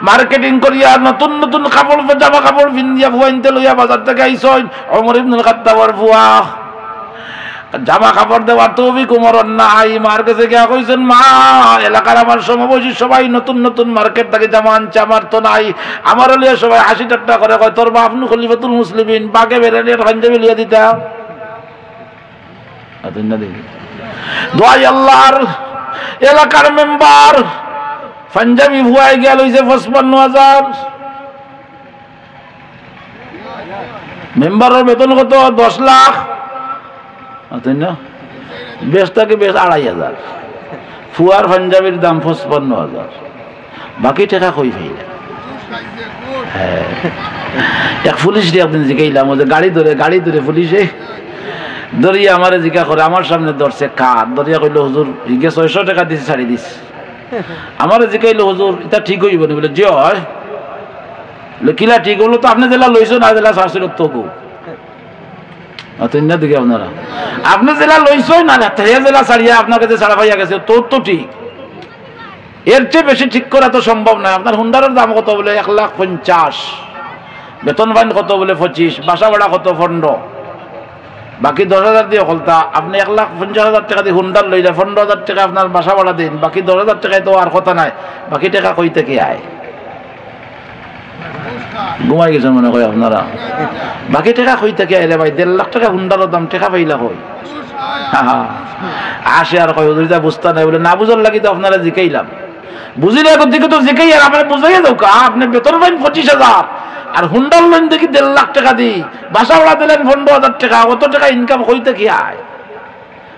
[SPEAKER 1] মার্কেটিং করিয়া নতুন নতুন কাপড় জামা কাপড় পিন্দিয়া ভুয়াইনতে লইয়া বাজার থেকে আইসন। ওমর ইবনুল খাত্তাবের ভুয়া জামা কাপড় দেওয়ার তৌফিক ওমরের নাই। মার কাছে গিয়া কইছেন, মা এলাকার আমার সমবয়সী সবাই নতুন নতুন মার্কেট থেকে জামা আনছে, আমার তো নাই। আমার লিয়ে সবাই 80 টাকা করে কয়, তোর বাপ নু খলিফাতুল মুসলিমিন বাগে বেরেনে পাঞ্জাবি লিয়া দিতা। আতেন না দেখি দোয়াই আল্লাহর এলাকার মেম্বার পাঞ্জাবি ভুয়াই গেল হইছে 55,000। মেম্বারের বেতন কত? 10 লাখ। তাই না? বেশটাকে বেশ 2,500। ফুয়ার পাঞ্জাবির দাম 55,000, বাকি টাকা কই পাইলা? হ্যাঁ, এক পুলিশ একদিন জিগাইলাম, যে গাড়ি ধরে পুলিশে দরিয়া আমারে জিজ্ঞা করে, আমার সামনে ধরছে কার দরিয়া, কইল হুজুর হিগে 600 টাকা দিছি, ছাড়ি দিস। আমারে জিজ্ঞাইল, হুজুর এটা ঠিক হইব না? বলে জি হয়। বলে কিলা ঠিক হলো? তো আপনি জেলা লইছো না, জেলা ছাড়ছিল তো গো না দিকে আপনারা, আপনি জেলা লইছই না, জেলা ছাড়িয়া আপনার কাছে ছাড়া পাইয়া গেছে, তোর তো ঠিক। এর চেয়ে বেশি ঠিক করা তো সম্ভব নয়। আপনার হুন্ডারের দাম কত? বলে 1,50,000। বেতন ফাইন কত? বলে 25। বাসা ভাড়া কত? 15। বাকি 10,000 দিয়ে হলতা। আপনি 1,50,000 টাকা দিয়ে হুন্ডার লইলে 15,000 টাকা আপনার বাসা ভাড়া দিন, বাকি 10,000 টাকায় তো আর কথা নাই। বাকি টাকা কই থেকে আয়? ঘুমাই গেছেন মনে হয় আপনারা। বাকি টাকা কই থেকে আইলে ভাই? 1.5 লাখ টাকা হুন্ডারও দাম, টাকা পাইলা কই? আসে আর কয় হুজুর বুঝতা নাই। বলে না বুঝার লাগি তো আপনারা জিকাইলাম, বুঝিলে দিকে তো জিকাই, আর আপনার বুঝাইয়া দাও কা। আপনি বেতন পাইন 25,000 আর হুন্ডার লোন দেখি 1.5 লাখ টাকা দিই, বাসা ভাড়া দিলেন 15,000 টাকা, অত টাকা ইনকাম হইতে কি আয়?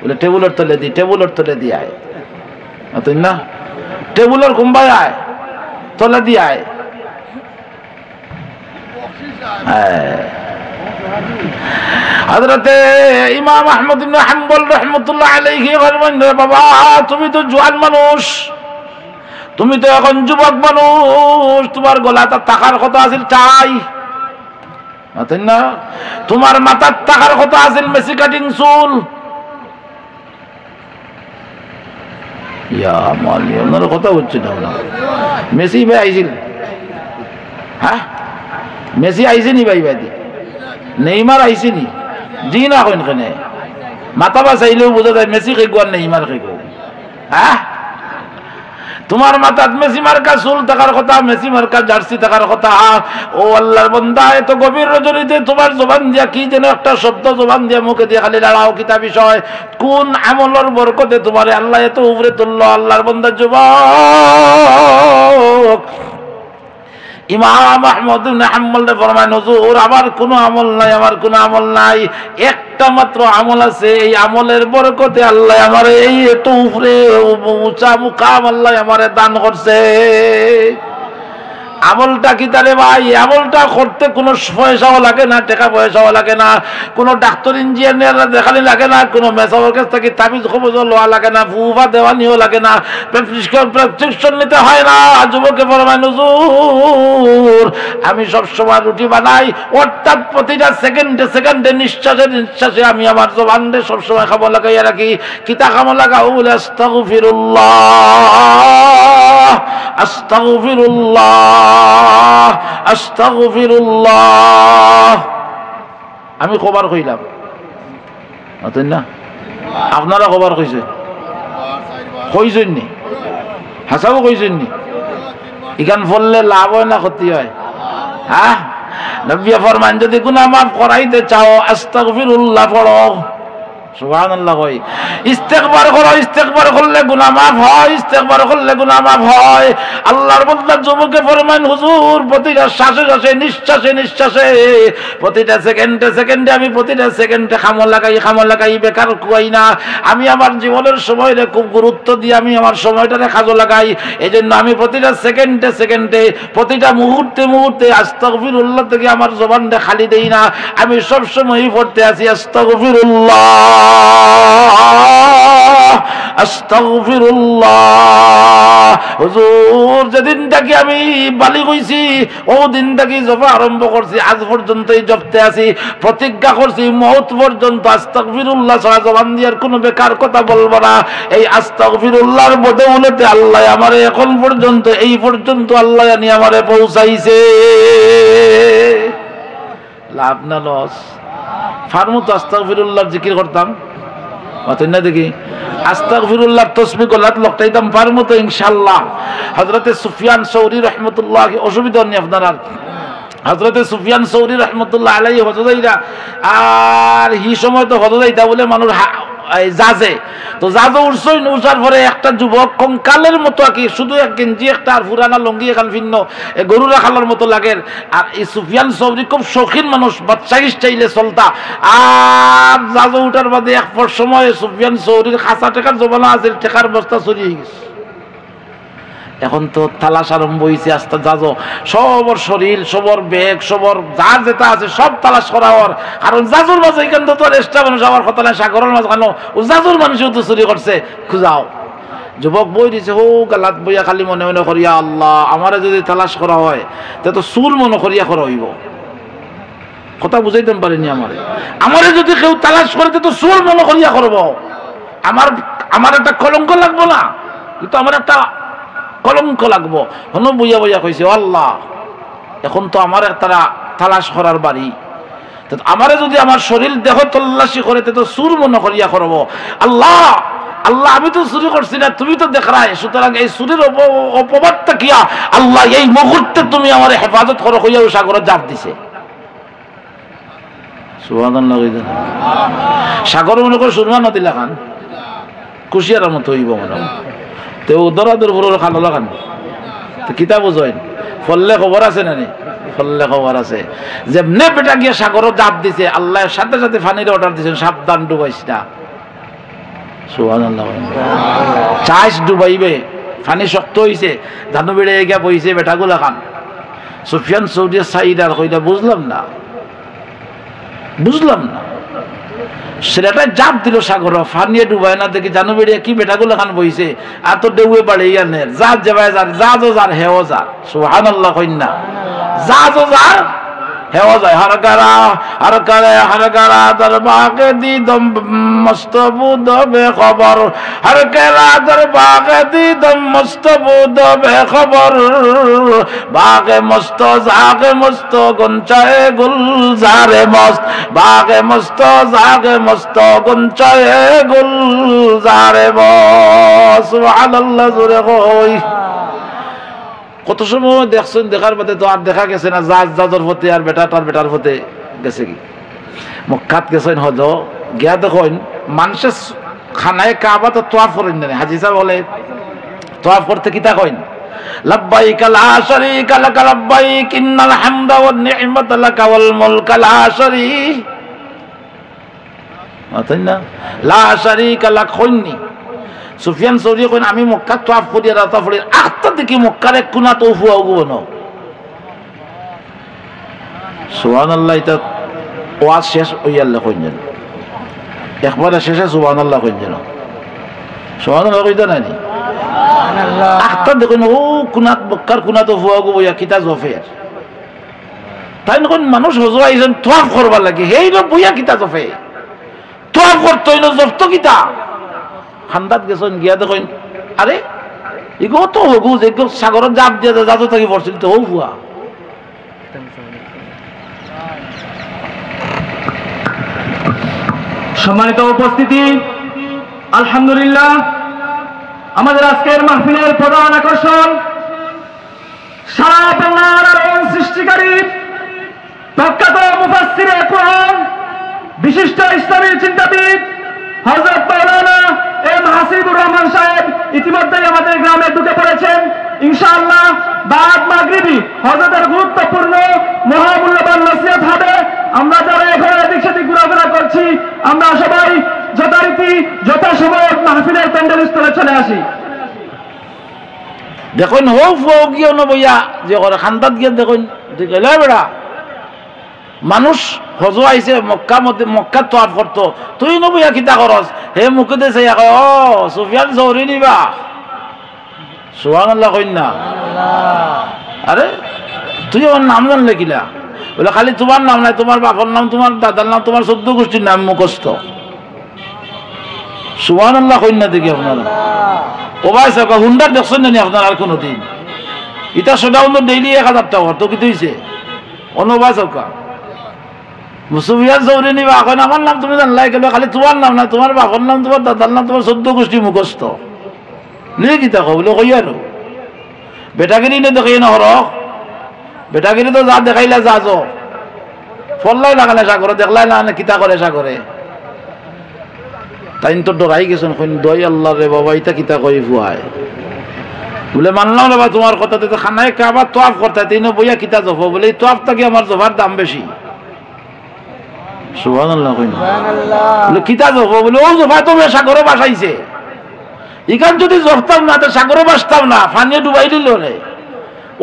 [SPEAKER 1] বলে টেবুলের তলে দিই, টেবুলের তলে দিয়ে আয়। তাই না? টেবুলের কুম্বাই আয়, তলে দিয়ে আয়। হযরতে ইমাম আহমদ ইবনে হাম্বল রাহমাতুল্লাহ আলাইহি বলেন, বাবা তুমি তো জোয়ান মানুষ, তুমি তো এখন যুবক মানুষ, তোমার গলাটা টাকার কথা আছিল চাই না, তোমার মাথার টাকার কথা আছিল মেসি কাটিং চুল। ইয়া মালি ওনার কথা হচ্ছে না। মেসি ভাই আইছিল? হ্যাঁ মেসি আইসিনি ভাই? ভাই নেইমার আইসিনি? জি না কইন কেনে মাথা বা চাইলেও বোঝা যায় মেসি খেগো আর নেইমার খেগো। হ্যাঁ তোমার মাথাত মেসি মার্কা চুল থাকার কথা, মেসি মার্কা জার্সি থাকার কথা। ও আল্লাহর বান্দা, এত গভীর রজনীতে তোমার জবান দিয়া কি যেন একটা শব্দ জবান দিয়া মুখে দিয়ে খালি লড়াও কিতা বিষয়? কোন আমলের বরকতে তোমার আল্লাহ এত উপরে তুললো? আল্লাহর বান্দা যুবক ইমাম আহমদ ইবনে হাম্বল ফরমায়, হুজুর আমার কোনো আমল নাই, আমার কোনো আমল নাই, একটা মাত্র আমল আছে, এই আমলের বরকতে আল্লাহ আমার এই এত উপরে উঁচা মুকাম আল্লাহ আমারে দান করছে। আমলটা কি তারে ভাই? আমলটা করতে কোনো পয়সাও লাগে না, টাকা পয়সাও লাগে না, কোনো ডাক্তার ইঞ্জিনিয়ার দেখানি লাগে না, কোনো মেসাওয়ার কাছ থেকে তাবিজ খবর লওয়া লাগে না, ফুফা দেওয়ানিও লাগে না, প্রেসক্রিপশন নিতে হয় না। যুবকে ফরমায় হুজুর আমি সবসময় রুটি বানাই, অর্থাৎ প্রতিটা সেকেন্ডে সেকেন্ডে নিঃশ্বাসে নিঃশ্বাসে আমি আমার জবানকে সবসময় খাবো লাগাইয়া রাখি। কিতা খাবো লাগাও? বলে আস্তাগফিরুল্লাহ আস্তাগফিরুল্লাহ আস্তাগফিরুল্লাহ। আমি কবার কইলাম না, আপনারা কবার কইছে? কইছেন নি? হাসাবো কইছেন নি? ইখান বললে লাভ হয় না ক্ষতি হয়? হ্যাঁ, নবী ফরমান যদি গুনাহ মাফ করাইতে চাও আস্তাগফিরুল্লাহ পড়ো। সুবহানাল্লাহ। কই ইস্তেগফার করো, ইস্তেগফার করলে গুনাহ মাফ হয়, ইস্তেগফার করলে গুনাহ মাফ হয়। আল্লাহর বান্দা যুবকে ফরমান হুজুর প্রতিটা শ্বাসে শ্বাসে নিঃশ্বাসে নিঃশ্বাসে প্রতিটা সেকেন্ডে সেকেন্ডে আমি প্রতিটা সেকেন্ডে খামো লাগাই বেকার কুয়াই না। আমি আমার জীবনের সময়টা খুব গুরুত্ব দিয়ে আমি আমার সময়টারে কাজে লাগাই। এজন্য আমি প্রতিটা সেকেন্ডে সেকেন্ডে প্রতিটা মুহূর্তে মুহূর্তে আস্তাগফিরুল্লাহ থেকে আমার জবানটা খালি দেই না। আমি সব সময়ই পড়তে আছি আস্তাগফিরুল্লাহ আস্তাগফিরুল্লাহ। হুজুর যেদিন থেকে আমি বালিগ হইছি ও দিন থেকে জপা আরম্ভ করছি, আজ পর্যন্তই জপতে আছি। প্রতিজ্ঞা করছি মওত পর্যন্ত আস্তাগফিরুল্লাহ ছাড়া জবান দিয়ার কোনো বেকার কথা বলবো না। এই আস্তাগফিরুল্লাহর বদৌলতে আল্লাহ আমারে এখন পর্যন্ত এই পর্যন্ত আল্লাহ জানি আমারে পৌঁছাইছে। লাভ না লস? ফার্মু তো আস্তাগফিরুল্লাহর জিকির করতাম না, দেখি আস্তাগফিরুল্লাহ তসবিহ গলাত লকটাইতাম পারমু তো ইনশাআল্লাহ। হযরতে সুফিয়ান সৌরি রাহমাতুল্লাহ, অসুবিধা নেই আপনারা, হযরতে সুফিয়ান সৌরি রাহমাতুল্লাহ আলাইহি হযরতইরা আর হি সময় তো হযরতইতা বলে মানুষ জাজে তো জাজে উঠছইন। উঠার পরে একটা যুবক কঙ্কালের মতো কি শুধু এক গেঞ্জি একটা আর পুরানা লঙ্গি এখান ভিন্ন গরু রাখালার মতো লাগে। আর এই সুফিয়ান সৌরি খুব শৌখিন মানুষ, বাচ্চা স্টাইলে চলতা। আর জাজে উঠার বাদে এক সময় সুফিয়ান সৌরির খাঁচা টেকার জমানা আছে, টেকার বস্তা চুরি হয়ে গেছে। এখন তো তালাশ আরম্ভ হয়েছে আস্তে, যাজো সবর শরীর সবর বেগ সবর যার যেটা আছে সব তালাশ করা হওয়ার। কারণ জাজুর মাঝে এখান তো এক্সট্রা মানুষ আমার কথা নাই, সাগরের মাঝে কেন ও জাজুর মানুষও তো চুরি করছে, খুঁজাও। যুবক বই দিছে হো গালাত বইয়া খালি মনে মনে করিয়া আল্লাহ আমারে যদি তালাশ করা হয় তো চুর মনে করিয়া করা হইব। কথা বুঝাইতে পারিনি আমারে যদি কেউ তালাশ করে তো চুর মনে করিয়া করব। আমার একটা কলঙ্ক লাগবো না, কিন্তু আমার একটা কলঙ্ক লাগবো। হন বইয়া বইয়া কইছে আল্লাহ এখন তো আমার তারা তালাশ করার বাড়ি, আমারে যদি আমার শরীর দেহ তল্লাশি করে তো চুর মনে করিয়া করবো। আল্লাহ আল্লাহ আমি তো চুরি করছি না, তুমি তো দেখাই, সুতরাং এই চুরির অপবাদটা কিয়া আল্লাহ এই মুহূর্তে তুমি আমার হেফাজত করো হইয়া সাগরে জাপ দিছে। সুবহানাল্লাহ। সাগর মনে করে সুরমা নদী লাগান কুশিয়ার মতো হইব মনে তো দরাদর ভুলোর খালো লাগান তো কিতাব জয়েন ফললে খবর আছে না? ফললে খবর আছে। যেমনে বেটা গিয়ে সাগরও জাপ দিছে আল্লাহ সাথে সাথে ফানির অর্ডার দিয়েছেন সাবধান ডুবাইস না। সুবহানাল্লাহ। চাষ ডুবাইবে, ফানি শক্ত হইছে, ধানু বেড়ে গিয়া বইছে বেটাগুলা খান। সুফিয়ান সৌদি সাইদার কইলা বুঝলাম না ছেলেটা জাপ দিল সাগর, ফানিয়ে ডুবায় না দেখি জানু বেড়িয়া কি বেটাগুলো খান বইছে আর তো ডেউয়ে বাড়ে ইয়ানের জাত যাবাই যার জাজও যার হেও যার। সুবহানাল্লাহ কইনা জাজও যার হেও যায়। হর কারা দরবাগে দি দম মস্তবুদ বে খবর, হর কারা দরবাগে দি দম মস্তবুদ বে খবর, বাগে মস্ত জাগে মস্ত গঞ্চায়ে গুলজারে মস্ত, বাগে মস্ত জাগে মস্ত গঞ্চায়ে গুলজারে মস্ত। সুবহানাল্লাহ জোরে কই। কত সময় দেখছেন, দেখার পথে তো আর দেখা গেছে না, জাজর পথে আর বেটা তার বেটার পথে গেছে কি মক্কাত গেছেন হজ গিয়া দেখেন মানুষের খানায় কাবা তো তোয়াফ করেন না। হাজি সাহেব বলে তোয়াফ করতে কিতা কইন লাব্বাইক লা শারীকা লাক লাব্বাইক ইন্নাল হামদা ওয়ান নি'মাতা লাক ওয়াল মুলকা লা শারীকা লা শারীকা লাক কইনি। সুফিয়ান সৌরি কইন আমি মক্কা তোয়াফ করি রাতা পড়ি আটটা দেখি মক্কার এক কোনা তো ফুয়া উগবো না সুবহানাল্লাহ। এটা ওয়াজ শেষ হইয়াল্লা কইলেন একবারে শেষে সুবহানাল্লাহ কইলেন। সুবহানাল্লাহ কইতা নাই আখতা দেখুন ও কুনাত বক্কার কুনাত ফুয়া গো বইয়া কিতা জফের তাই নকন মানুষ হজু আইছেন তোয়াফ করবার লাগে হেই র বইয়া কিতা জফে তোয়াফ করতে হইল জফত কিতা খান্দাত গেছেন গিয়া দেখুন আরে ইগো তো হগু যে সাগরের জাপ দিয়া যাতো থাকি পড়ছিল তো ফুয়া।
[SPEAKER 2] সম্মানিত উপস্থিতি, আলহামদুলিল্লাহ আমাদের আজকের মাহফিলের প্রধান আকর্ষণ সারা বাংলার আলোড়ন সৃষ্টিকারী প্রখ্যাত মুফাসসিরে কুরআন বিশিষ্ট ইসলামী চিন্তাবিদ হযরত মাওলানা এম হাসিবুর রহমান সাহেব ইতিমধ্যেই আমাদের গ্রামে ঢুকে পড়েছেন। ইনশাআল্লাহ বাদ মাগরিবি হযরতের গুরুত্বপূর্ণ মহামূল্যবান নসিহত হবে। আমরা যারা এখানে এদিক সেদিক ঘোরাফেরা করছি আমরা সবাই যথারীতি যথাসময়ে মাহফিলের প্যান্ডেল স্থলে চলে আসি।
[SPEAKER 1] দেখুন হো ফুয়া গিয়ে বইয়া যে করে খান্দাত গিয়ে দেখুন দেখলে বেড়া মানুষ হজু আইছে মক্কা মধ্যে মক্কা তোয়াফ করতো তুই নবইয়া কিতা করস হে মুখে দে চাইয়া কয় ও সুফিয়ান চৌরি নিবা সুবহানাল্লাহ কইন না আরে তুই আমার নাম জানলে কিলা বলে খালি তোমার নাম নাই তোমার বাপর নাম তোমার দাদার নাম তোমার 14 গোষ্ঠীর নাম মুখস্থ। সুবহানাল্লাহ কইন না দেখি আপনারা ও ভাই সব হুন্ডার দেখছেন না আপনার আর কোনো দিন ইটা সোজা অন্য ডেইলি 1000 টাকা তো কি হইছে অন্য ভাই সব মুসুফিয়ান চৌরি নিবা এখন আমার নাম তুমি জানলাই গেল খালি তোমার নাম নাই তোমার বাপর নাম তোমার দাদার নাম তোমার 14 গোষ্ঠী মুখস্থ নিয়ে কিতা কো বলে কই আর বেটাগিরি নে দেখি না হরক বেটাগিরি তো যা দেখাইলা যা যো ফল্লাই লাগালে সাগরে দেখলাই না কিতা করে সাগরে তাই তো ডরাই গেছেন কইন দই আল্লাহ রে বাবা ইটা কিতা কই ফুয়ায় বলে মানলাম রে বাবা তোমার কথাতে তো খানায় কাবা তোয়াফ করতে তিন বইয়া কিতা জফো বলে এই তোয়াফ থেকে আমার জফার দাম বেশি। সুবহানাল্লাহ কইন বলে কিতা জফো বলে ও জফা তো সাগরে বাসাইছে ইখান যদি জফতাম না তো সাগরে বাসতাম না ফানিয়ে ডুবাই দিল রে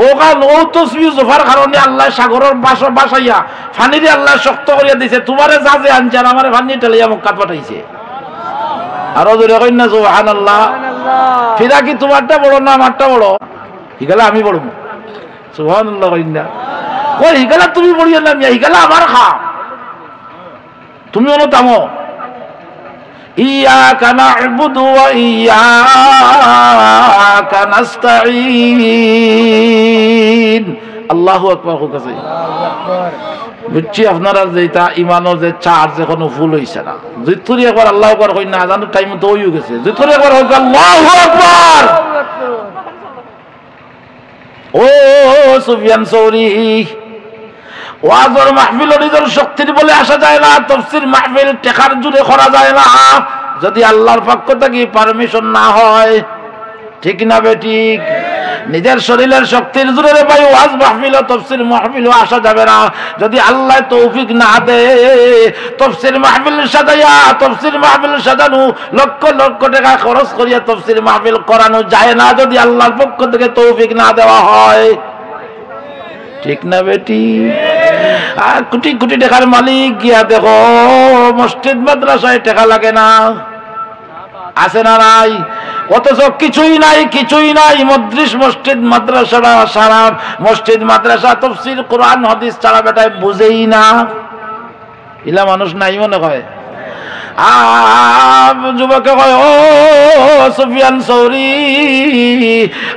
[SPEAKER 1] ওখান ও তসবিহ জফার কারণে আল্লাহ সাগরের বাসাইয়া ফানিরে আল্লাহ শক্ত করিয়া দিছে তোমারে যা যে আনছেন আমার ফানি টেলিয়া মক্কা পাঠাইছে। আরো জোরে কইন না সুবহানাল্লাহ। ফিরা কি তোমারটা বড় না আমারটা বড় হিগালা আমি বড় সুবহানাল্লাহ কইন না কই হিগালা তুমি বড়িয়া না হিগালা আমার খা তুমি হলো তামো ইয়াকা না'বুদু ওয়া ইয়াকা নাস্তাঈন। আল্লাহু আকবার কাছে বুঝছি আপনারা যেটা ইমানের যে চার্জ এখনো ফুল হইছে না যতরি একবার আল্লাহু আকবার কই না জানো টাইম তো হইও গেছে যতরি একবার হইছে আল্লাহু আকবার। ও সুফিয়ান চৌরি ওয়াজর মাহফিল নিজের শক্তির বলে আসা যায় না তাফসীর মাহফিল টেকার জুড়ে করা যায় না যদি আল্লাহর পক্ষ থেকে পারমিশন না হয় ঠিক না বেঠিক নিজের শরীরের শক্তির জোরে রে ভাই ওয়াজ মাহফিল তাফসীর মাহফিল আসা যাবে না যদি আল্লাহ তৌফিক না দেয়। তাফসীর মাহফিল সাজায়া তাফসীর মাহফিল সাজানো লক্ষ লক্ষ টাকা খরচ করিয়া তাফসীর মাহফিল করানো যায় না যদি আল্লাহর পক্ষ থেকে তৌফিক না দেওয়া হয় ঠিক না বেটি। আর কোটি কোটি টাকার মালিক গিয়া দেখো মসজিদ মাদ্রাসায় টাকা লাগে না আছে না নাই অথচ কিছুই নাই মদ্রিস মসজিদ মাদ্রাসা সারা মসজিদ মাদ্রাসা তাফসীর কোরআন হাদিস ছাড়া বেটায় বুঝেই না ইলা মানুষ নাই মনে হয়। যুবকে কয় ও সুফিয়ান চৌরি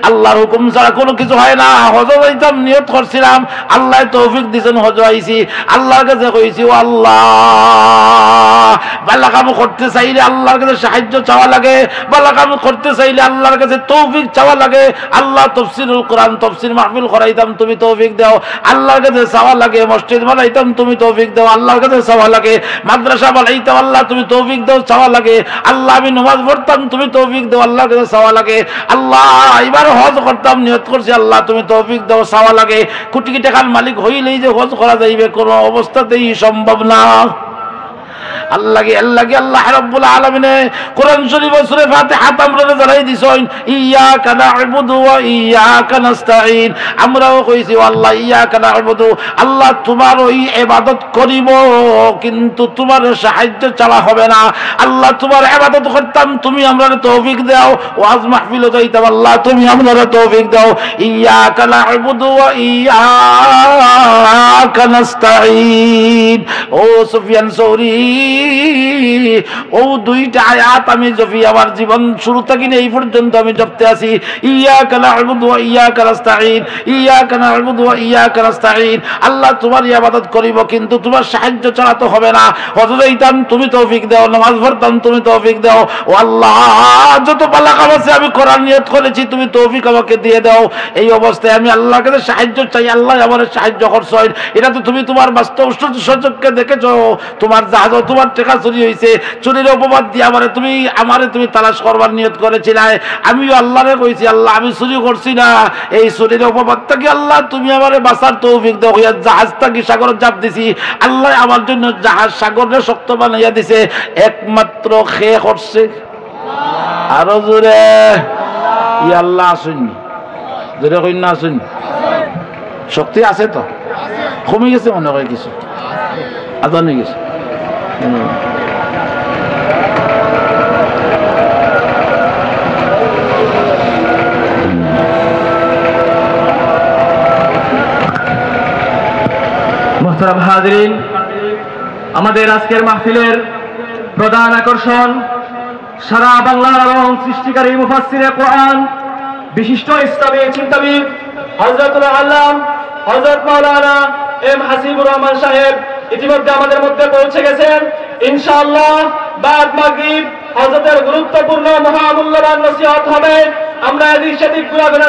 [SPEAKER 1] আল্লাহর হুকুম ছাড়া কোনো কিছু হয় না হজ যাইতাম নিয়ত করছিলাম আল্লাহ তৌফিক দিয়েছেন হজ আইছি আল্লাহর কাছে কইছি ও আল্লাহ ভালো কাম করতে চাইলে আল্লাহর কাছে সাহায্য চাওয়া লাগে ভালো কাম করতে চাইলে আল্লাহর কাছে তৌফিক চাওয়া লাগে। আল্লাহ তাফসীরুল কোরআন তাফসীর মাহফিল করাইতাম তুমি তৌফিক দাও আল্লাহর কাছে চাওয়া লাগে মসজিদ বানাইতাম তুমি তৌফিক দাও আল্লাহর কাছে চাওয়া লাগে মাদ্রাসা বানাইতাম আল্লাহ তুমি তৌফিক দাও চাওয়া লাগে আল্লাহ আমি নামাজ পড়তাম তুমি তৌফিক দাও আল্লাহর কাছে চাওয়া লাগে আল্লাহ এবার হজ করতাম নিয়ত করছি আল্লাহ তুমি তৌফিক দাও চাওয়া লাগে। কোটি কোটি টাকার মালিক হইলেই যে হজ করা যাইবে কোনো অবস্থাতেই সম্ভব না। আল্লাহ রাব্বুল আলামিনে কোরআন শরীফ সূরা ফাতিহা আমরা জানাই দিছেন ইয়াকা না'বুদু ওয়া ইয়াকা নাস্তাঈন। আমরাও কইছি আল্লাহ ইয়াকা না'বুদু, আল্লাহ তোমার ওই ইবাদত করিব কিন্তু তোমার সাহায্য ছাড়া হবে না। আল্লাহ তোমার ইবাদত করতাম, তুমি আমরারে তৌফিক দাও। ওয়াজ মাহফিলে যাইতাম, আল্লাহ তুমি আমরারে তৌফিক দাও। ইয়াকা না'বুদু ওয়া ইয়াকা নাস্তাঈন। ও সুফিয়ান সৌরি, ও দুইটা আয়াত আমি জপি আমার জীবন শুরু থেকে এই পর্যন্ত আমি জপতে আছি। ইয়াকা না'বুদু ওয়া ইয়াকা নাস্তাঈন, ইয়াকা না'বুদু ওয়া ইয়াকা নাস্তাঈন। আল্লাহ তোমার ইবাদত করিব কিন্তু তোমার সাহায্য ছাড়া তো হবে না। হযরত ইতাম তুমি তৌফিক দাও, নামাজ পড়তাম তুমি তৌফিক দাও। ও আল্লাহ যত বালা কাম আছে আমি করার নিয়ত করেছি, তুমি তৌফিক আমাকে দিয়ে দাও। এই অবস্থায় আমি আল্লাহর কাছে সাহায্য চাই, আল্লাহ আমার সাহায্য করছেন। এটা তো তুমি তোমার বাস্তব সুযোগকে দেখেছো। তোমার জাহাজ তোমার টাকা চুরি হয়েছে, চুরির অপবাদ দিয়ে আমারে তুমি তালাশ করবার নিয়ত করেছিলে। আমিও আল্লাহরে কইছি আল্লাহ আমি চুরি করছি না, এই চুরির অপবাদ থেকে আল্লাহ তুমি আমারে বাঁচার তৌফিক দাও। হইয়া জাহাজটা কি সাগরে চাপ দিছি, আল্লাহ আমার জন্য জাহাজ সাগরে শক্ত বানাইয়া দিছে। একমাত্র খেয়ে করছে আরো জোরে ই আল্লাহ আসেননি, জোরে কই না আসেন। শক্তি আছে তো, কমে গেছে মনে হয় কিছু, আদান হয়ে গেছে।
[SPEAKER 2] মুহতারাম হাজিরিন, আমাদের আজকের মাহফিলের প্রধান আকর্ষণ সারা বাংলার এবং সৃষ্টিকারী মুফাসসিরে কোরআন, বিশিষ্ট ইসলামী চিন্তাবিদ হযরতুল আল্লাম হযরত মাওলানা এম হাসিবুর রহমান সাহেব ইতিমধ্যে আমাদের মধ্যে পৌঁছে গেছেন। ইনশাআল্লাহ বাদ মাগরিব হযরতের গুরুত্বপূর্ণ মহামূল্যবান নসিহত হবে। আমরা এদিক সেদিক ঘোরাফেরা